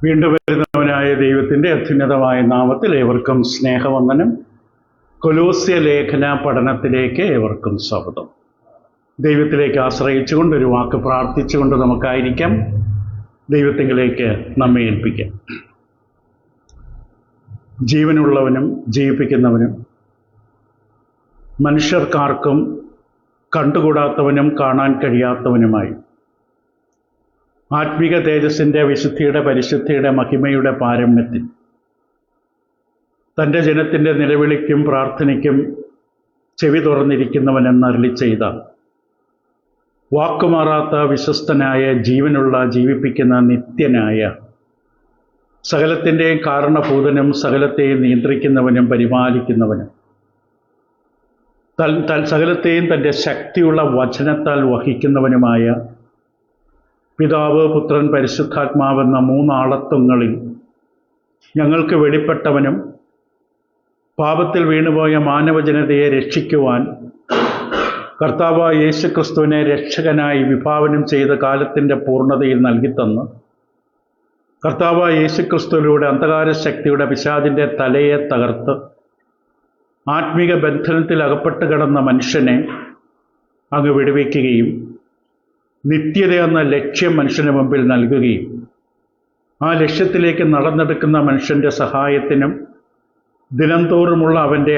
വീണ്ടും വരുന്നവനായ ദൈവത്തിൻ്റെ അത്യുന്നതമായ നാമത്തിൽ ഏവർക്കും സ്നേഹവന്ദനം. കൊലോസ്യ ലേഖന പഠനത്തിലേക്ക് ഏവർക്കും സ്വാഗതം. ദൈവത്തിലേക്ക് ആശ്രയിച്ചുകൊണ്ട് ഒരു വാക്ക് പ്രാർത്ഥിച്ചുകൊണ്ട് നമുക്കായിരിക്കാം ദൈവത്തിലേക്ക് നമ്മെ ഏൽപ്പിക്കാം. ജീവനുള്ളവനും ജീവിപ്പിക്കുന്നവനും മനുഷ്യർക്കാർക്കും കണ്ടുകൂടാത്തവനും കാണാൻ കഴിയാത്തവനുമായി ആത്മീക തേജസ്സിൻ്റെ വിശുദ്ധിയുടെ പരിശുദ്ധിയുടെ മഹിമയുടെ പാരമ്യത്തിൽ തൻ്റെ ജനത്തിൻ്റെ നിലവിളിക്കും പ്രാർത്ഥനയ്ക്കും ചെവി തുറന്നിരിക്കുന്നവനെന്ന് അരുളി ചെയ്ത വാക്കുമാറാത്ത വിശ്വസ്തനായ ജീവനുള്ള ജീവിപ്പിക്കുന്ന നിത്യനായ സകലത്തിൻ്റെയും കാരണഭൂതനും സകലത്തെയും നിയന്ത്രിക്കുന്നവനും പരിപാലിക്കുന്നവനും സകലത്തെയും തൻ്റെ ശക്തിയുള്ള വചനത്താൽ വഹിക്കുന്നവനുമായ പിതാവ്, പുത്രൻ, പരിശുദ്ധാത്മാവെന്ന മൂന്നാളത്വങ്ങളിൽ ഞങ്ങൾക്ക് വെളിപ്പെട്ടവനും പാപത്തിൽ വീണുപോയ മാനവജനതയെ രക്ഷിക്കുവാൻ കർത്താവായ യേശുക്രിസ്തുവിനെ രക്ഷകനായി വിഭാവനം ചെയ്ത കാലത്തിൻ്റെ പൂർണ്ണതയിൽ നൽകിത്തന്ന് കർത്താവായ യേശുക്രിസ്തുവിലൂടെ അന്ധകാര ശക്തിയുടെ പിശാചിൻ്റെ തലയെ തകർത്ത് ആത്മീക ബന്ധനത്തിൽ അകപ്പെട്ട് കിടന്ന മനുഷ്യനെ അങ്ങ് വിടുവിക്കുകയും നിത്യത എന്ന ലക്ഷ്യം മനുഷ്യന് മുമ്പിൽ നൽകുകയും ആ ലക്ഷ്യത്തിലേക്ക് നടന്നെടുക്കുന്ന മനുഷ്യൻ്റെ സഹായത്തിനും ദിനംതോറുമുള്ള അവൻ്റെ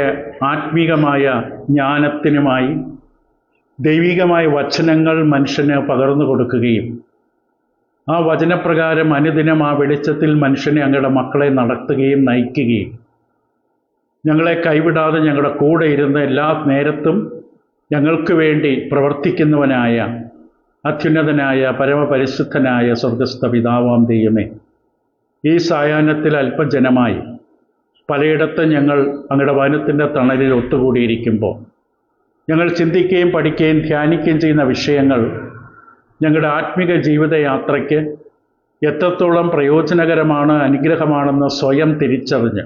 ആത്മീകമായ ജ്ഞാനത്തിനുമായി ദൈവികമായ വചനങ്ങൾ മനുഷ്യന് പകർന്നു കൊടുക്കുകയും ആ വചനപ്രകാരം അനുദിനം ആ വെളിച്ചത്തിൽ മനുഷ്യനെ അങ്ങയുടെ മക്കളെ നടത്തുകയും നയിക്കുകയും ഞങ്ങളെ കൈവിടാതെ ഞങ്ങളുടെ കൂടെ ഇരുന്ന് എല്ലാ നേരത്തും ഞങ്ങൾക്ക് വേണ്ടി പ്രവർത്തിക്കുന്നവനായ അത്യുന്നതനായ പരമപരിശുദ്ധനായ സ്വർഗസ്ഥ പിതാവാം ദൈവമേ, ഈ സായാഹ്നത്തിൽ അല്പജനമായി പലയിടത്തും ഞങ്ങൾ അങ്ങയുടെ വചനത്തിൻ്റെ തണലിൽ ഒത്തുകൂടിയിരിക്കുമ്പോൾ ഞങ്ങൾ ചിന്തിക്കുകയും പഠിക്കുകയും ധ്യാനിക്കുകയും ചെയ്യുന്ന വിഷയങ്ങൾ ഞങ്ങളുടെ ആത്മീക ജീവിതയാത്രയ്ക്ക് എത്രത്തോളം പ്രയോജനകരമാണ്, അനുഗ്രഹമാണെന്ന് സ്വയം തിരിച്ചറിഞ്ഞ്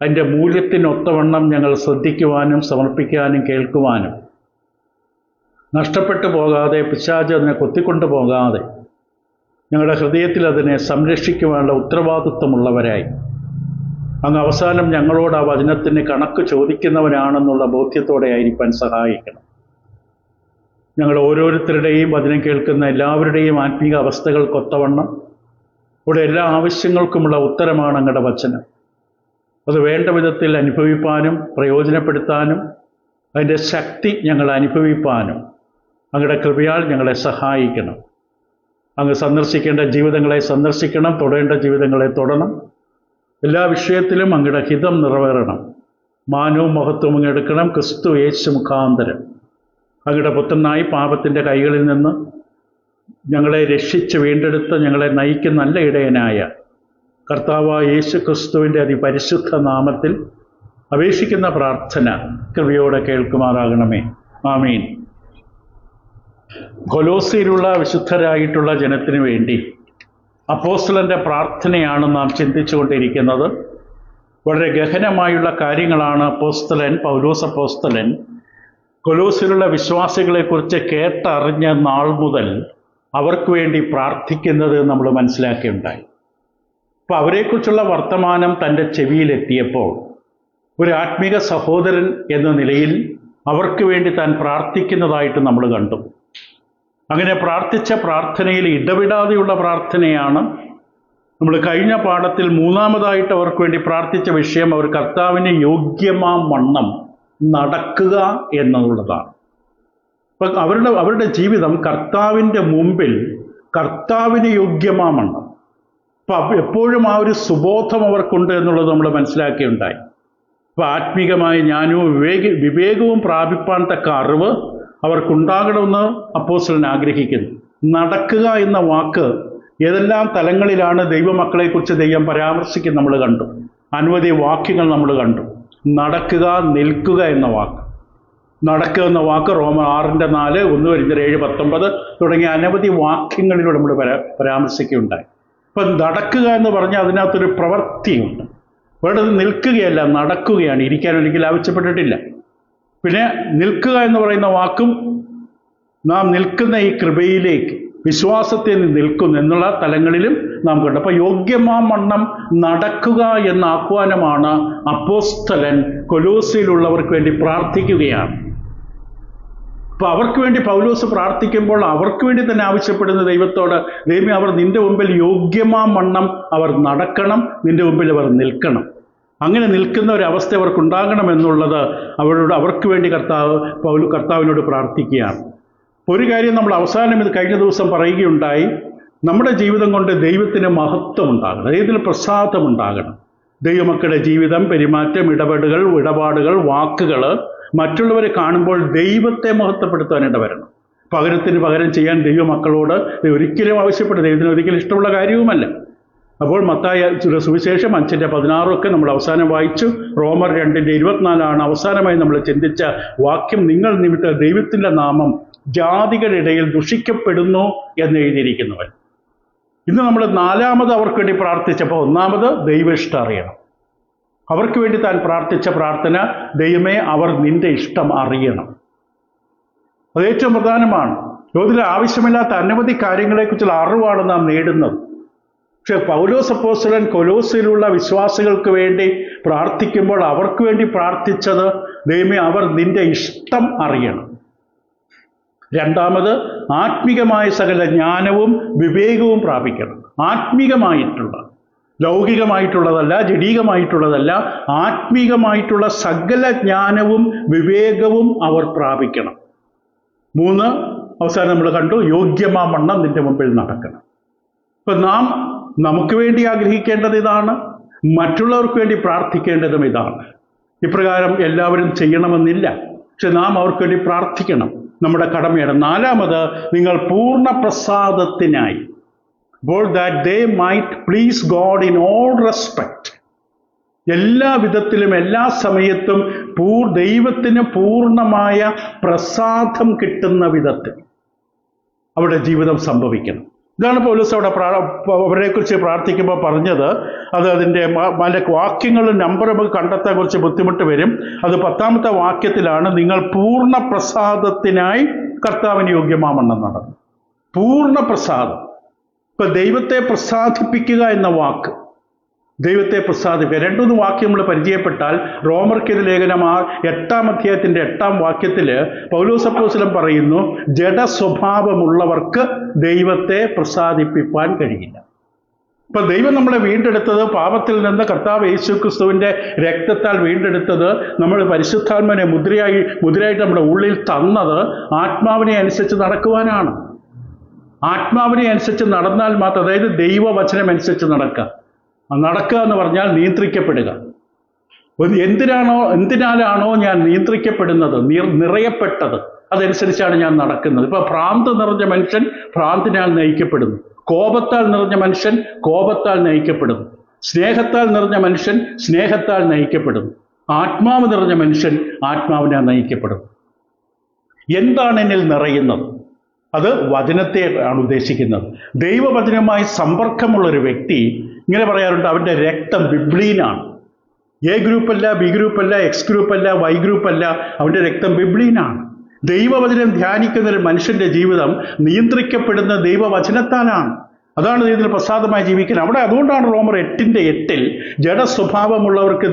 അതിൻ്റെ മൂല്യത്തിനൊത്തവണ്ണം ഞങ്ങൾ ശ്രദ്ധിക്കുവാനും സമർപ്പിക്കാനും കേൾക്കുവാനും നഷ്ടപ്പെട്ടു പോകാതെ പിശാച് അതിനെ കൊത്തിക്കൊണ്ടു പോകാതെ ഞങ്ങളുടെ ഹൃദയത്തിൽ അതിനെ സംരക്ഷിക്കുവാനുള്ള ഉത്തരവാദിത്വമുള്ളവരായി അങ്ങ് അവസാനം ഞങ്ങളോട് ആ വചനത്തിന് കണക്ക് ചോദിക്കുന്നവനാണെന്നുള്ള ബോധ്യത്തോടെ ആയിരിക്കാൻ സഹായിക്കണം. ഞങ്ങൾ ഓരോരുത്തരുടെയും വചനം കേൾക്കുന്ന എല്ലാവരുടെയും ആത്മീക അവസ്ഥകൾക്കൊത്തവണ്ണം ഇവിടെ എല്ലാ ആവശ്യങ്ങൾക്കുമുള്ള ഉത്തരമാണ് അങ്ങയുടെ വചനം. അത് വേണ്ട വിധത്തിൽ അനുഭവിപ്പാനും പ്രയോജനപ്പെടുത്താനും അതിൻ്റെ ശക്തി ഞങ്ങൾ അനുഭവിപ്പാനും അങ്ങയുടെ കൃപയാൽ ഞങ്ങളെ സഹായിക്കണം. അങ്ങ് സന്ദർശിക്കേണ്ട ജീവിതങ്ങളെ സന്ദർശിക്കണം, തൊടേണ്ട ജീവിതങ്ങളെ തൊടണം. എല്ലാ വിഷയത്തിലും അങ്ങയുടെ ഹിതം നിറവേറണം. മാനവും മഹത്വവും അങ്ങ് എടുക്കണം. ക്രിസ്തു യേശു മുഖാന്തരം അങ്ങയുടെ പുത്രനായി പാപത്തിൻ്റെ കൈകളിൽ നിന്ന് ഞങ്ങളെ രക്ഷിച്ച് വീണ്ടെടുത്ത് ഞങ്ങളെ നയിക്കുന്ന നല്ല ഇടയനായ കർത്താവായ യേശു ക്രിസ്തുവിൻ്റെ അതിപരിശുദ്ധ നാമത്തിൽ അപേക്ഷിക്കുന്ന പ്രാർത്ഥന കൃപയോടെ കേൾക്കുമാറാകണമേ. ആമീൻ. കൊലോസ്യയിലുള്ള വിശുദ്ധരായിട്ടുള്ള ജനത്തിനു വേണ്ടി അപ്പോസ്തലൻ്റെ പ്രാർത്ഥനയാണ് നാം ചിന്തിച്ചുകൊണ്ടിരിക്കുന്നത്. വളരെ ഗഹനമായുള്ള കാര്യങ്ങളാണ് പൗലോസ് അപ്പോസ്തലൻ കൊലോസ്യയിലുള്ള വിശ്വാസികളെക്കുറിച്ച് കേട്ടറിഞ്ഞ നാൾ മുതൽ അവർക്ക് വേണ്ടി പ്രാർത്ഥിക്കുന്നത് നമ്മൾ മനസ്സിലാക്കിയുണ്ടായി. അപ്പോൾ അവരെക്കുറിച്ചുള്ള വർത്തമാനം തൻ്റെ ചെവിയിലെത്തിയപ്പോൾ ഒരു ആത്മീക സഹോദരൻ എന്ന നിലയിൽ അവർക്ക് വേണ്ടി താൻ പ്രാർത്ഥിക്കുന്നതായിട്ട് നമ്മൾ കണ്ടു. അങ്ങനെ പ്രാർത്ഥിച്ച പ്രാർത്ഥനയിൽ ഇടവിടാതെയുള്ള പ്രാർത്ഥനയാണ്. നമ്മൾ കഴിഞ്ഞ പാഠത്തിൽ മൂന്നാമതായിട്ട് അവർക്ക് വേണ്ടി പ്രാർത്ഥിച്ച വിഷയം അവർ കർത്താവിന് യോഗ്യമാം വണ്ണം നടക്കുക എന്നുള്ളതാണ്. അപ്പം അവരുടെ ജീവിതം കർത്താവിൻ്റെ മുമ്പിൽ കർത്താവിന് യോഗ്യമാം വണ്ണം. അപ്പം എപ്പോഴും ആ ഒരു സുബോധം അവർക്കുണ്ട് എന്നുള്ളത് നമ്മൾ മനസ്സിലാക്കിയുണ്ടായി. അപ്പോൾ ആത്മീകമായ ജ്ഞാനവും വിവേകവും പ്രാപിപ്പാൻ തക്ക അറിവ് അവർക്കുണ്ടാകണമെന്ന് അപ്പോസ്തലൻ ആഗ്രഹിക്കുന്നു. നടക്കുക എന്ന വാക്ക് ഏതെല്ലാം തലങ്ങളിലാണ് ദൈവമക്കളെക്കുറിച്ച് ദൈവം പരാമർശിക്കുന്നത് നമ്മൾ കണ്ടു. അനവധി വാക്യങ്ങൾ നമ്മൾ കണ്ടു. നടക്കുക, നിൽക്കുക എന്ന വാക്ക്. നടക്കുക എന്ന വാക്ക് റോമർ 6:4, 1 കൊരിന്ത്യർ 7:19 തുടങ്ങിയ അനവധി വാക്യങ്ങളിലൂടെ നമ്മൾ പരാമർശിക്കുകയുണ്ടായി. അപ്പം നടക്കുക എന്ന് പറഞ്ഞാൽ അതിനകത്തൊരു പ്രവൃത്തിയുണ്ട്. ഇവിടെ നിൽക്കുകയല്ല, നടക്കുകയാണ്. ഇരിക്കാൻ ഒരിക്കലും ആവശ്യപ്പെട്ടിട്ടില്ല. പിന്നെ നിൽക്കുക എന്ന് പറയുന്ന വാക്കും നാം നിൽക്കുന്ന ഈ കൃപയിലേക്ക് വിശ്വാസത്തിൽ നിൽക്കുന്നു എന്നുള്ള തലങ്ങളിലും നാം കണ്ടു. അപ്പോൾ യോഗ്യമാവണ്ണം നടക്കുക എന്ന ആഹ്വാനമാണ് അപ്പോസ്തലൻ കൊലോസ്യയിലുള്ളവർക്ക് വേണ്ടി പ്രാർത്ഥിക്കുകയാണ്. അപ്പോൾ അവർക്ക് വേണ്ടി പൗലോസ് പ്രാർത്ഥിക്കുമ്പോൾ അവർക്ക് വേണ്ടി തന്നെ ആവശ്യപ്പെടുന്ന ദൈവത്തോട്, ദൈവമേ, അവർ നിന്റെ മുമ്പിൽ യോഗ്യമാവണ്ണം അവർ നടക്കണം, നിന്റെ മുമ്പിൽ അവർ നിൽക്കണം. അങ്ങനെ നിൽക്കുന്ന ഒരവസ്ഥ അവർക്കുണ്ടാകണമെന്നുള്ളത് അവർക്ക് വേണ്ടി കർത്താവിനോട് പ്രാർത്ഥിക്കുകയാണ്. ഒരു കാര്യം നമ്മൾ അവസാനം ഇത് കഴിഞ്ഞ ദിവസം പറയുകയുണ്ടായി, നമ്മുടെ ജീവിതം കൊണ്ട് ദൈവത്തിന് മഹത്വം ഉണ്ടാകണം, ദൈവത്തിന് പ്രസാദം ഉണ്ടാകണം. ദൈവമക്കളുടെ ജീവിതം, പെരുമാറ്റം, ഇടപാടുകൾ, വാക്കുകൾ മറ്റുള്ളവരെ കാണുമ്പോൾ ദൈവത്തെ മഹത്വപ്പെടുത്താൻ ഇടവരണം. പകരത്തിന് പകരം ചെയ്യാൻ ദൈവമക്കളോട് ഒരിക്കലും ആവശ്യപ്പെടും, ദൈവത്തിന് ഒരിക്കലും ഇഷ്ടമുള്ള കാര്യവുമല്ല. അപ്പോൾ മത്തായി സുവിശേഷം 5:16 നമ്മൾ അവസാനം വായിച്ചു. റോമർ 2:24 അവസാനമായി നമ്മൾ ചിന്തിച്ച വാക്യം. നിങ്ങൾ നിമിത്തം ദൈവത്തിൻ്റെ നാമം ജാതികളുടെ ഇടയിൽ ദുഷിക്കപ്പെടുന്നു എന്ന് എഴുതിയിരിക്കുന്നവൻ. ഇന്ന് നമ്മൾ 4ാമത് അവർക്ക് വേണ്ടി പ്രാർത്ഥിച്ചപ്പോൾ 1ാമത് ദൈവ ഇഷ്ടം അറിയണം. അവർക്ക് വേണ്ടി താൻ പ്രാർത്ഥിച്ച പ്രാർത്ഥന, ദൈവമേ, അവർ നിന്റെ ഇഷ്ടം അറിയണം. അത് ഏറ്റവും പ്രധാനമാണ്. ലോകത്തിൽ ആവശ്യമില്ലാത്ത അനവധി കാര്യങ്ങളെക്കുറിച്ചുള്ള അറിവാണ് നാം നേടുന്നത്. പക്ഷെ പൗലോസ് അപ്പോസ്തലൻ കൊലോസ്യയിലുള്ള വിശ്വാസികൾക്ക് വേണ്ടി പ്രാർത്ഥിക്കുമ്പോൾ അവർക്ക് വേണ്ടി പ്രാർത്ഥിച്ചത്, ദൈവമേ, അവർ നിന്റെ ഇഷ്ടം അറിയണം. 2ാമത് ആത്മീകമായ സകല ജ്ഞാനവും വിവേകവും പ്രാപിക്കണം. ആത്മീകമായിട്ടുള്ള, ലൗകികമായിട്ടുള്ളതല്ല, ജഡീകമായിട്ടുള്ളതല്ല, ആത്മീകമായിട്ടുള്ള സകല ജ്ഞാനവും വിവേകവും അവർ പ്രാപിക്കണം. 3, അവസാനം നമ്മൾ കണ്ടു, യോഗ്യമാവണ്ണം നിന്റെ മുമ്പിൽ നടക്കണം. ഇപ്പം നാം നമുക്ക് വേണ്ടി ആഗ്രഹിക്കേണ്ടത് ഇതാണ്, മറ്റുള്ളവർക്ക് വേണ്ടി പ്രാർത്ഥിക്കേണ്ടതും ഇതാണ്. ഇപ്രകാരം എല്ലാവരും ചെയ്യണമെന്നില്ല, പക്ഷെ നാം അവർക്ക് വേണ്ടി പ്രാർത്ഥിക്കണം, നമ്മുടെ കടമയാണ്. 4ാമത്, നിങ്ങൾ പൂർണ്ണ പ്രസാദത്തിനായി, that they might please God in all respect, എല്ലാ വിധത്തിലും എല്ലാ സമയത്തും ദൈവത്തിന് പൂർണ്ണമായ പ്രസാദം കിട്ടുന്ന വിധത്തിൽ അവരുടെ ജീവിതം സംഭവിക്കണം. ഇതാണ് പൗലോസ് അവരെക്കുറിച്ച് പ്രാർത്ഥിക്കുമ്പോൾ പറഞ്ഞത്. അതിൻ്റെ വാക്യങ്ങളും നമ്പറും കണ്ടെത്താൻ കുറച്ച് ബുദ്ധിമുട്ട് വരും. അത് 10ാമത്തെ വാക്യത്തിലാണ്, നിങ്ങൾ പൂർണ്ണ പ്രസാദത്തിനായി കർത്താവിന് യോഗ്യമാവണ്ണം നടന്നു. പൂർണ്ണ പ്രസാദം. ഇപ്പം ദൈവത്തെ പ്രസാദിപ്പിക്കുക എന്ന വാക്ക്, ദൈവത്തെ പ്രസാദിപ്പിക്കുക, 2-3 വാക്യം നമ്മൾ പരിചയപ്പെട്ടാൽ, റോമർക്കെതിരെ ലേഖനം 8-ാം അധ്യായത്തിൻ്റെ 8-ാം വാക്യത്തിൽ പൗലോസ് അപ്പോസ്തലൻ പറയുന്നു, ജഡസ്വഭാവമുള്ളവർക്ക് ദൈവത്തെ പ്രസാദിപ്പിക്കാൻ കഴിയില്ല. ഇപ്പം ദൈവം നമ്മളെ വീണ്ടെടുത്തത്, പാപത്തിൽ നിന്ന് കർത്താവ് യേശുക്രിസ്തുവിൻ്റെ രക്തത്താൽ വീണ്ടെടുത്തത്, നമ്മൾ പരിശുദ്ധാത്മാവിനെ മുദ്രയായിട്ട് നമ്മുടെ ഉള്ളിൽ തന്നത് ആത്മാവിനെ അനുസരിച്ച് നടക്കുവാനാണ്. ആത്മാവിനെ അനുസരിച്ച് നടന്നാൽ മാത്രം, അതായത് ദൈവവചനം അനുസരിച്ച് നടക്കുക എന്ന് പറഞ്ഞാൽ നിയന്ത്രിക്കപ്പെടുക. എന്തിനാലാണോ ഞാൻ നിയന്ത്രിക്കപ്പെടുന്നത്, നിറയപ്പെട്ടത്, അതനുസരിച്ചാണ് ഞാൻ നടക്കുന്നത്. ഇപ്പൊ ഭ്രാന്ത് നിറഞ്ഞ മനുഷ്യൻ ഭ്രാന്തിനാൽ നയിക്കപ്പെടുന്നു, കോപത്താൽ നിറഞ്ഞ മനുഷ്യൻ കോപത്താൽ നയിക്കപ്പെടുന്നു, സ്നേഹത്താൽ നിറഞ്ഞ മനുഷ്യൻ സ്നേഹത്താൽ നയിക്കപ്പെടുന്നു, ആത്മാവ് നിറഞ്ഞ മനുഷ്യൻ ആത്മാവിനാൽ നയിക്കപ്പെടുന്നു. എന്താണ് എന്നിൽ നിറയുന്നത്? അത് വചനത്തെ ആണ് ഉദ്ദേശിക്കുന്നത്. ദൈവവചനവുമായി സമ്പർക്കമുള്ളൊരു വ്യക്തി, ഇങ്ങനെ പറയാറുണ്ട്, അവൻ്റെ രക്തം ബിബ്ലീനാണ്. എ ഗ്രൂപ്പല്ല, ബി ഗ്രൂപ്പല്ല, എക്സ് ഗ്രൂപ്പല്ല, വൈ ഗ്രൂപ്പല്ല, അവൻ്റെ രക്തം ബിബ്ലീനാണ്. ദൈവവചനം ധ്യാനിക്കുന്ന ഒരു മനുഷ്യൻ്റെ ജീവിതം നിയന്ത്രിക്കപ്പെടുന്ന ദൈവവചനത്താലാണ്. അതാണ് ദൈവത്തിന് പ്രസാദമായി ജീവിക്കുന്നത്. അതുകൊണ്ടാണ് റോമർ 8:8 ജഡസ്വഭാവമുള്ളവർക്ക്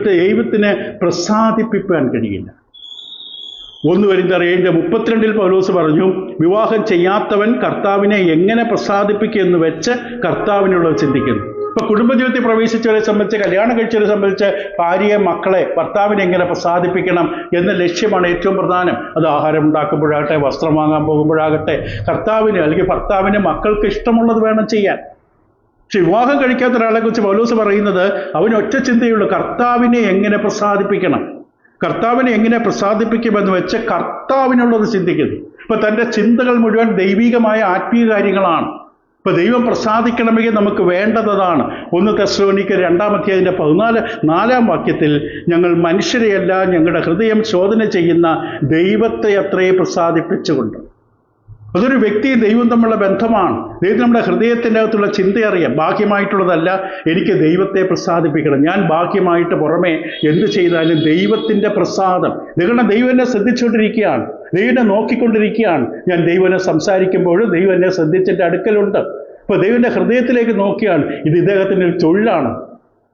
ദൈവത്തിനെ പ്രസാദിപ്പിക്കാൻ കഴിയില്ല. 1 കൊരിന്ത്യർ 7:32 പൗലോസ് പറഞ്ഞു, വിവാഹം ചെയ്യാത്തവൻ കർത്താവിനെ എങ്ങനെ പ്രസാദിപ്പിക്കുമെന്ന് വെച്ച് കർത്താവിനുള്ളത് ചിന്തിക്കുന്നു. ഇപ്പൊ കുടുംബജീവിതത്തിൽ പ്രവേശിച്ചവരെ സംബന്ധിച്ച്, കല്യാണം കഴിച്ചവരെ സംബന്ധിച്ച്, ഭാര്യയെ, മക്കളെ, ഭർത്താവിനെ എങ്ങനെ പ്രസാദിപ്പിക്കണം എന്ന ലക്ഷ്യമാണ് ഏറ്റവും പ്രധാനം. അത് ആഹാരം ഉണ്ടാക്കുമ്പോഴാകട്ടെ, വസ്ത്രം വാങ്ങാൻ പോകുമ്പോഴാകട്ടെ, കർത്താവിന് അല്ലെങ്കിൽ ഭർത്താവിന് മക്കൾക്ക് ഇഷ്ടമുള്ളത് വേണം ചെയ്യാൻ. പക്ഷെ വിവാഹം കഴിക്കാത്ത ഒരാളെ കുറിച്ച് പൗലോസ് പറയുന്നത്, അവന് ഒറ്റ ചിന്തയുള്ളൂ, കർത്താവിനെ എങ്ങനെ പ്രസാദിപ്പിക്കണം. കർത്താവിനെ എങ്ങനെ പ്രസാദിപ്പിക്കുമെന്ന് വെച്ച് കർത്താവിനുള്ളത് ചിന്തിക്കുന്നു. ഇപ്പൊ തൻ്റെ ചിന്തകൾ മുഴുവൻ ദൈവികമായ ആത്മീയ കാര്യങ്ങളാണ്. ഇപ്പൊ ദൈവം പ്രസാദിക്കണമെങ്കിൽ നമുക്ക് വേണ്ടതാണ്. 1 തെസ്സലോനിക്കർ 2-ാം അധ്യായത്തിൻ്റെ 4-ാം വാക്യത്തിൽ, ഞങ്ങൾ മനുഷ്യരെയല്ല, ഞങ്ങളുടെ ഹൃദയം ശോധന ചെയ്യുന്ന ദൈവത്തെ അത്രേ പ്രസാദിപ്പിച്ചുകൊണ്ട്. അതൊരു വ്യക്തി ദൈവം തമ്മിലുള്ള ബന്ധമാണ്. ദൈവം നമ്മുടെ ഹൃദയത്തിൻ്റെ അകത്തുള്ള ചിന്ത അറിയാം. ബാഹ്യമായിട്ടുള്ളതല്ല, എനിക്ക് ദൈവത്തെ പ്രസാദിപ്പിക്കണം. ഞാൻ ബാഹ്യമായിട്ട് പുറമേ എന്ത് ചെയ്താലും ദൈവത്തിൻ്റെ പ്രസാദം. ദൈവം എന്നെ ശ്രദ്ധിച്ചുകൊണ്ടിരിക്കുകയാണ്, ദൈവം എന്നെ നോക്കിക്കൊണ്ടിരിക്കുകയാണ്. ഞാൻ ദൈവനെ സംസാരിക്കുമ്പോഴും ദൈവം എന്നെ ശ്രദ്ധിച്ചിട്ട് അടുക്കലുണ്ട്. ഇപ്പോൾ ദൈവത്തിൻ്റെ ഹൃദയത്തിലേക്ക് നോക്കിയാൽ ഇത് ഇദ്ദേഹത്തിൻ്റെ ഒരു തൊഴിലാണ്,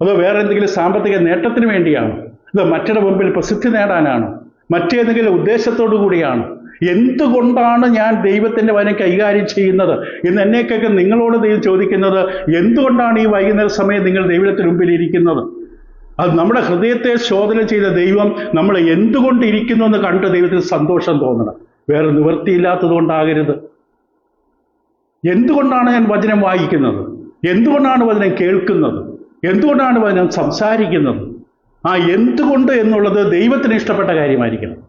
അതോ വേറെ എന്തെങ്കിലും സാമ്പത്തിക നേട്ടത്തിന് വേണ്ടിയാണ്, അതോ മറ്റുടെ മുമ്പിൽ പ്രസിദ്ധി നേടാനാണ്, മറ്റേതെങ്കിലും ഉദ്ദേശത്തോടു കൂടിയാണ്? എന്തുകൊണ്ടാണ് ഞാൻ ദൈവത്തിൻ്റെ വചനം കൈകാര്യം ചെയ്യുന്നത് എന്ന് എന്നേക്കൊക്കെ നിങ്ങളോട് ദൈവം ചോദിക്കുന്നത്? എന്തുകൊണ്ടാണ് ഈ വൈകുന്നേര സമയം നിങ്ങൾ ദൈവത്തിന് മുമ്പിൽ ഇരിക്കുന്നത്? അത് നമ്മുടെ ഹൃദയത്തെ ശോധന ചെയ്ത ദൈവം നമ്മൾ എന്തുകൊണ്ട് ഇരിക്കുന്നു എന്ന് കണ്ട് ദൈവത്തിന് സന്തോഷം തോന്നണം. വേറെ നിവൃത്തിയില്ലാത്തത് കൊണ്ടാകരുത്. എന്തുകൊണ്ടാണ് ഞാൻ വചനം വായിക്കുന്നത്? എന്തുകൊണ്ടാണ് വചനം കേൾക്കുന്നത്? എന്തുകൊണ്ടാണ് വചനം സംസാരിക്കുന്നത്? ആ എന്തുകൊണ്ട് എന്നുള്ളത് ദൈവത്തിന് ഇഷ്ടപ്പെട്ട കാര്യമായിരിക്കണം.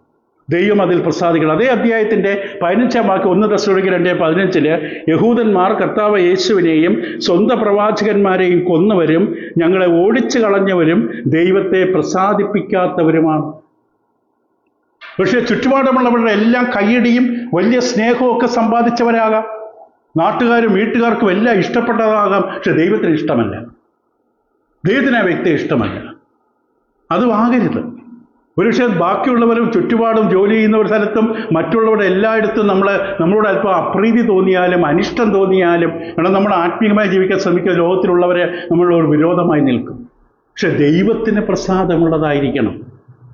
ദൈവം അതിൽ പ്രസാദിക്കണം. അതേ അധ്യായത്തിൻ്റെ 15-ാം വാക്യം 1 തെസ്സലോനിക്കർ 2:15 യഹൂദന്മാർ കർത്താവ് യേശുവിനെയും സ്വന്തം പ്രവാചകന്മാരെയും കൊന്നവരും ഞങ്ങളെ ഓടിച്ചു കളഞ്ഞവരും ദൈവത്തെ പ്രസാദിപ്പിക്കാത്തവരുമാണ്. പക്ഷേ ചുറ്റുപാടുമുള്ളവരുടെ എല്ലാം കയ്യടിയും വലിയ സ്നേഹവും ഒക്കെ സമ്പാദിച്ചവരാകാം. നാട്ടുകാരും വീട്ടുകാർക്കും എല്ലാം ഇഷ്ടപ്പെട്ടതാകാം. പക്ഷെ ദൈവത്തിന് ഇഷ്ടമല്ല. ദൈവത്തിന് ആ വ്യക്തിയെ ഇഷ്ടമല്ല. അതും ആകരുത്. ഒരുപക്ഷെ ബാക്കിയുള്ളവരും ചുറ്റുപാടും ജോലി ചെയ്യുന്ന ഒരു സ്ഥലത്തും മറ്റുള്ളവരുടെ എല്ലായിടത്തും നമ്മളോട് അല്പം അപ്രീതി തോന്നിയാലും അനിഷ്ടം തോന്നിയാലും, കാരണം നമ്മൾ ആത്മീയമായി ജീവിക്കാൻ ശ്രമിക്കുന്ന ലോകത്തിലുള്ളവരെ നമ്മളൊരു വിരോധമായി നിൽക്കും. പക്ഷെ ദൈവത്തിന് പ്രസാദമുള്ളതായിരിക്കണം.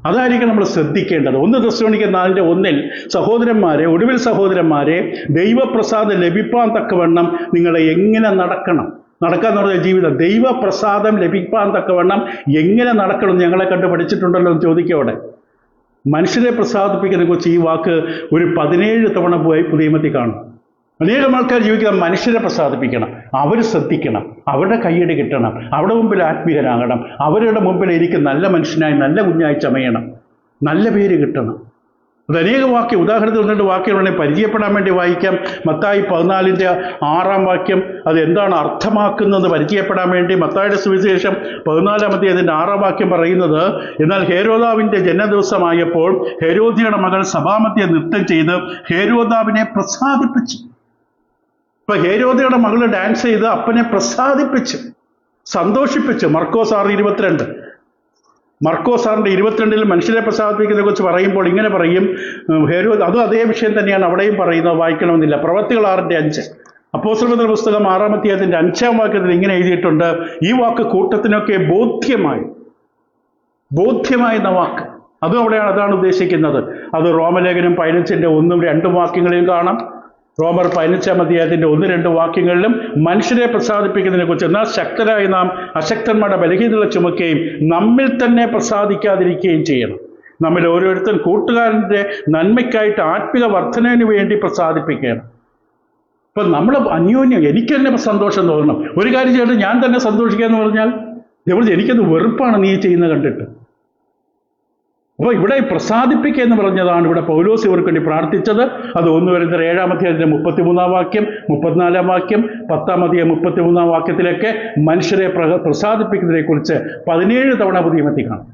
അതായിരിക്കും നമ്മൾ ശ്രദ്ധിക്കേണ്ടത്. 1 തെസ്സലോനിക്കർ 4:1 സഹോദരന്മാരെ, ഒടുവിൽ സഹോദരന്മാരെ, ദൈവപ്രസാദം ലഭിപ്പാൻ തക്കവണ്ണം നിങ്ങളെ എങ്ങനെ നടക്കണം? നടക്കാന്ന് പറഞ്ഞ ജീവിതം ദൈവപ്രസാദം ലഭിക്കാൻ തക്കവണ്ണം എങ്ങനെ നടക്കണം എന്ന് ഞങ്ങളെ കണ്ട് പഠിച്ചിട്ടുണ്ടല്ലോ എന്ന് ചോദിക്കവിടെ. മനുഷ്യരെ പ്രസാദിപ്പിക്കുന്നതിനെ കുറിച്ച് ഈ വാക്ക് ഒരു 17 തവണ പോയി പുതിയ നിയമത്തിൽ കാണും. അനേകം ആൾക്കാർ ജീവിക്കുക മനുഷ്യരെ പ്രസാദിപ്പിക്കണം, അവർ ശ്രദ്ധിക്കണം, അവരുടെ കയ്യടി കിട്ടണം, അവരുടെ മുമ്പിൽ ആത്മീയരാകണം, അവരുടെ മുമ്പിൽ എനിക്ക് നല്ല മനുഷ്യനായി നല്ല കുഞ്ഞായി ചമയണം, നല്ല പേര് കിട്ടണം. അത് അനേക വാക്യം, ഉദാഹരണത്തിന് 1-2 വാക്യങ്ങളാണെങ്കിൽ പരിചയപ്പെടാൻ വേണ്ടി വായിക്കാം. മത്തായി 14:6 വാക്യം അത് എന്താണ് അർത്ഥമാക്കുന്നത് പരിചയപ്പെടാൻ വേണ്ടി. മത്തായിയുടെ സുവിശേഷം 14-ാം അധ്യായത്തിൻ്റെ 6 വാക്യം പറയുന്നത്, എന്നാൽ ഹേരോദാവിൻ്റെ ജന്മദിവസമായപ്പോൾ ഹേരോദ്യയുടെ മകൾ സഭാമധ്യേ നൃത്തം ചെയ്ത് ഹേരോദാവിനെ പ്രസാദിപ്പിച്ചു. ഇപ്പൊ ഹേരോദ്യയുടെ മകൾ ഡാൻസ് ചെയ്ത് അപ്പനെ പ്രസാദിപ്പിച്ചു, സന്തോഷിപ്പിച്ചു. മർക്കോസ് 6:22 മർക്കോസ് 6:22 മനുഷ്യരെ പ്രസാദിപ്പിക്കുന്നതിനെ കുറിച്ച് പറയുമ്പോൾ ഇങ്ങനെ പറയും. അതും അതേ വിഷയം തന്നെയാണ് അവിടെയും പറയുന്നത്, വായിക്കണമെന്നില്ല. പ്രവൃത്തികൾ 6:5 അപ്പോസ്തലരുടെ പുസ്തകം 6-ാം അധ്യായത്തിൻ്റെ 5-ാം വാക്യത്തിൽ ഇങ്ങനെ എഴുതിയിട്ടുണ്ട്, ഈ വാക്ക് കൂട്ടത്തിനൊക്കെ ബോധ്യമായി എന്ന വാക്ക് അതും അവിടെയാണ്, അതാണ് ഉദ്ദേശിക്കുന്നത്. അത് റോമലേഖനം 15-ന്റെ 1-2 വാക്യങ്ങളിലും കാണാം. റോമർ 15-ാം അധ്യായത്തിൻ്റെ 1-2 വാക്യങ്ങളിലും മനുഷ്യരെ പ്രസാദിപ്പിക്കുന്നതിനെ കുറിച്ച്, എന്നാൽ ശക്തരായ നാം അശക്തന്മാരുടെ ബലഹീനതകളെ ചുമക്കുകയും നമ്മിൽ തന്നെ പ്രസാദിക്കാതിരിക്കുകയും ചെയ്യണം. നമ്മിൽ ഓരോരുത്തരും കൂട്ടുകാരൻ്റെ നന്മയ്ക്കായിട്ട് ആത്മിക വർധനവിന് വേണ്ടി പ്രസാദിപ്പിക്കണം. ഇപ്പം നമ്മൾ അന്യോന്യം എനിക്ക് തന്നെ സന്തോഷം തോന്നണം. ഒരു കാര്യം ചെയ്തിട്ട് ഞാൻ തന്നെ സന്തോഷിക്കുക എന്ന് പറഞ്ഞാൽ എനിക്കത് വെറുപ്പാണ് നീ ചെയ്യുന്നത് കണ്ടിട്ട്. അപ്പോൾ ഇവിടെ പ്രസാദിപ്പിക്കുക എന്ന് പറഞ്ഞതാണ് ഇവിടെ പൗലോസ് ഇവർക്ക് വേണ്ടി പ്രാർത്ഥിച്ചത്. അത് 1 കൊരിന്ത്യർ 7-ാം അധ്യായത്തിൻ്റെ 33-ാം വാക്യം, 34-ാം വാക്യം, 10-ാം അധ്യായം 33-ാം വാക്യത്തിലൊക്കെ മനുഷ്യരെ പ്രസാദിപ്പിക്കുന്നതിനെ കുറിച്ച് 17 തവണ പുതിയ നിയമത്തിൽ കാണും.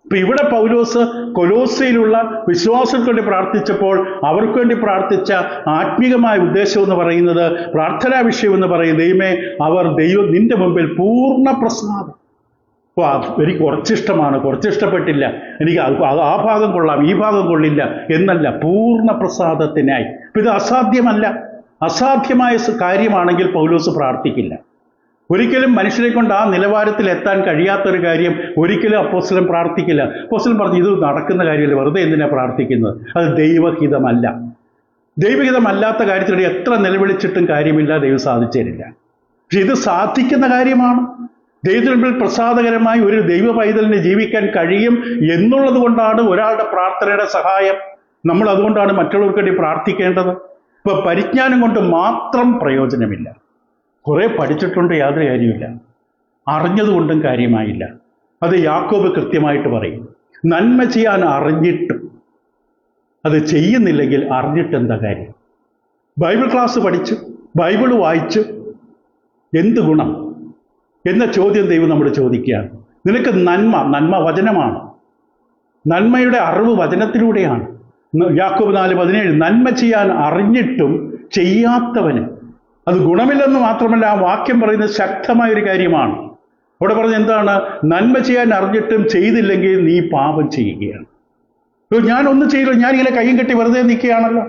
ഇപ്പൊ ഇവിടെ പൗലോസ് കൊലോസ്യയിലുള്ള വിശ്വാസങ്ങൾക്ക് വേണ്ടി പ്രാർത്ഥിച്ചപ്പോൾ അവർക്ക് വേണ്ടി പ്രാർത്ഥിച്ച ആത്മീകമായ ഉദ്ദേശം എന്ന് പറയുന്നത്, പ്രാർത്ഥനാ വിഷയം എന്ന് പറയുന്നത്, ദൈവമേ ദൈവം നിന്റെ മുമ്പിൽ പൂർണ്ണ പ്രസാദം. അപ്പോൾ എനിക്ക് കുറച്ചിഷ്ടമാണ്, കുറച്ചിഷ്ടപ്പെട്ടില്ല, എനിക്ക് ആ ഭാഗം കൊള്ളാം, ഈ ഭാഗം കൊള്ളില്ല എന്നല്ല, പൂർണ്ണ പ്രസാദത്തിനായി. അപ്പം ഇത് അസാധ്യമായ കാര്യമാണെങ്കിൽ പൗലോസ് പ്രാർത്ഥിക്കില്ല. ഒരിക്കലും മനുഷ്യരെ കൊണ്ട് ആ നിലവാരത്തിൽ എത്താൻ കഴിയാത്തൊരു കാര്യം ഒരിക്കലും അപ്പോസ്തലൻ പ്രാർത്ഥിക്കില്ല. അപ്പോസ്തലൻ പറഞ്ഞു, ഇത് നടക്കുന്ന കാര്യമല്ല, വെറുതെ എന്തിനാ പ്രാർത്ഥിക്കുന്നത്? അത് ദൈവഹിതമല്ല. ദൈവഹിതമല്ലാത്ത കാര്യത്തിൽ എത്ര നിലവിളിച്ചിട്ടും കാര്യമില്ല, ദൈവം സാധിച്ചു തരില്ല. പക്ഷെ ഇത് സാധിക്കുന്ന കാര്യമാണ്. ദൈവത്തിന് മുമ്പിൽ പ്രസാദകരമായി ഒരു ദൈവ പൈതലിന് ജീവിക്കാൻ കഴിയും എന്നുള്ളത് കൊണ്ടാണ് ഒരാളുടെ പ്രാർത്ഥനയുടെ സഹായം. നമ്മൾ അതുകൊണ്ടാണ് മറ്റുള്ളവർക്ക് വേണ്ടി പ്രാർത്ഥിക്കേണ്ടത്. ഇപ്പൊ പരിജ്ഞാനം കൊണ്ട് മാത്രം പ്രയോജനമില്ല. കുറെ പഠിച്ചിട്ടുണ്ട്, യാതൊരു കാര്യമില്ല. അറിഞ്ഞതുകൊണ്ടും കാര്യമായില്ല. അത് യാക്കോബ് കൃത്യമായിട്ട് പറയും. നന്മ ചെയ്യാൻ അറിഞ്ഞിട്ടും അത് ചെയ്യുന്നില്ലെങ്കിൽ അറിഞ്ഞിട്ടെന്താ കാര്യം? ബൈബിൾ ക്ലാസ് പഠിച്ചു, ബൈബിൾ വായിച്ചു, എന്ത് ഗുണം എന്ന ചോദ്യം ദൈവം നമ്മൾ ചോദിക്കുകയാണ്. നിനക്ക് നന്മ വചനമാണ്. നന്മയുടെ അറിവ് വചനത്തിലൂടെയാണ്. യാക്കോബ് 4:17 നന്മ ചെയ്യാൻ അറിഞ്ഞിട്ടും ചെയ്യാത്തവന് അത് ഗുണമില്ലെന്ന് മാത്രമല്ല, ആ വാക്യം പറയുന്നത് ശക്തമായൊരു കാര്യമാണ്. അവിടെ പറഞ്ഞ എന്താണ്? നന്മ ചെയ്യാൻ അറിഞ്ഞിട്ടും ചെയ്തില്ലെങ്കിൽ നീ പാപം ചെയ്യുകയാണ്. ഞാനൊന്നും ചെയ്യില്ല, ഞാനിങ്ങനെ കയ്യും കെട്ടി വെറുതെ നിൽക്കുകയാണല്ലോ.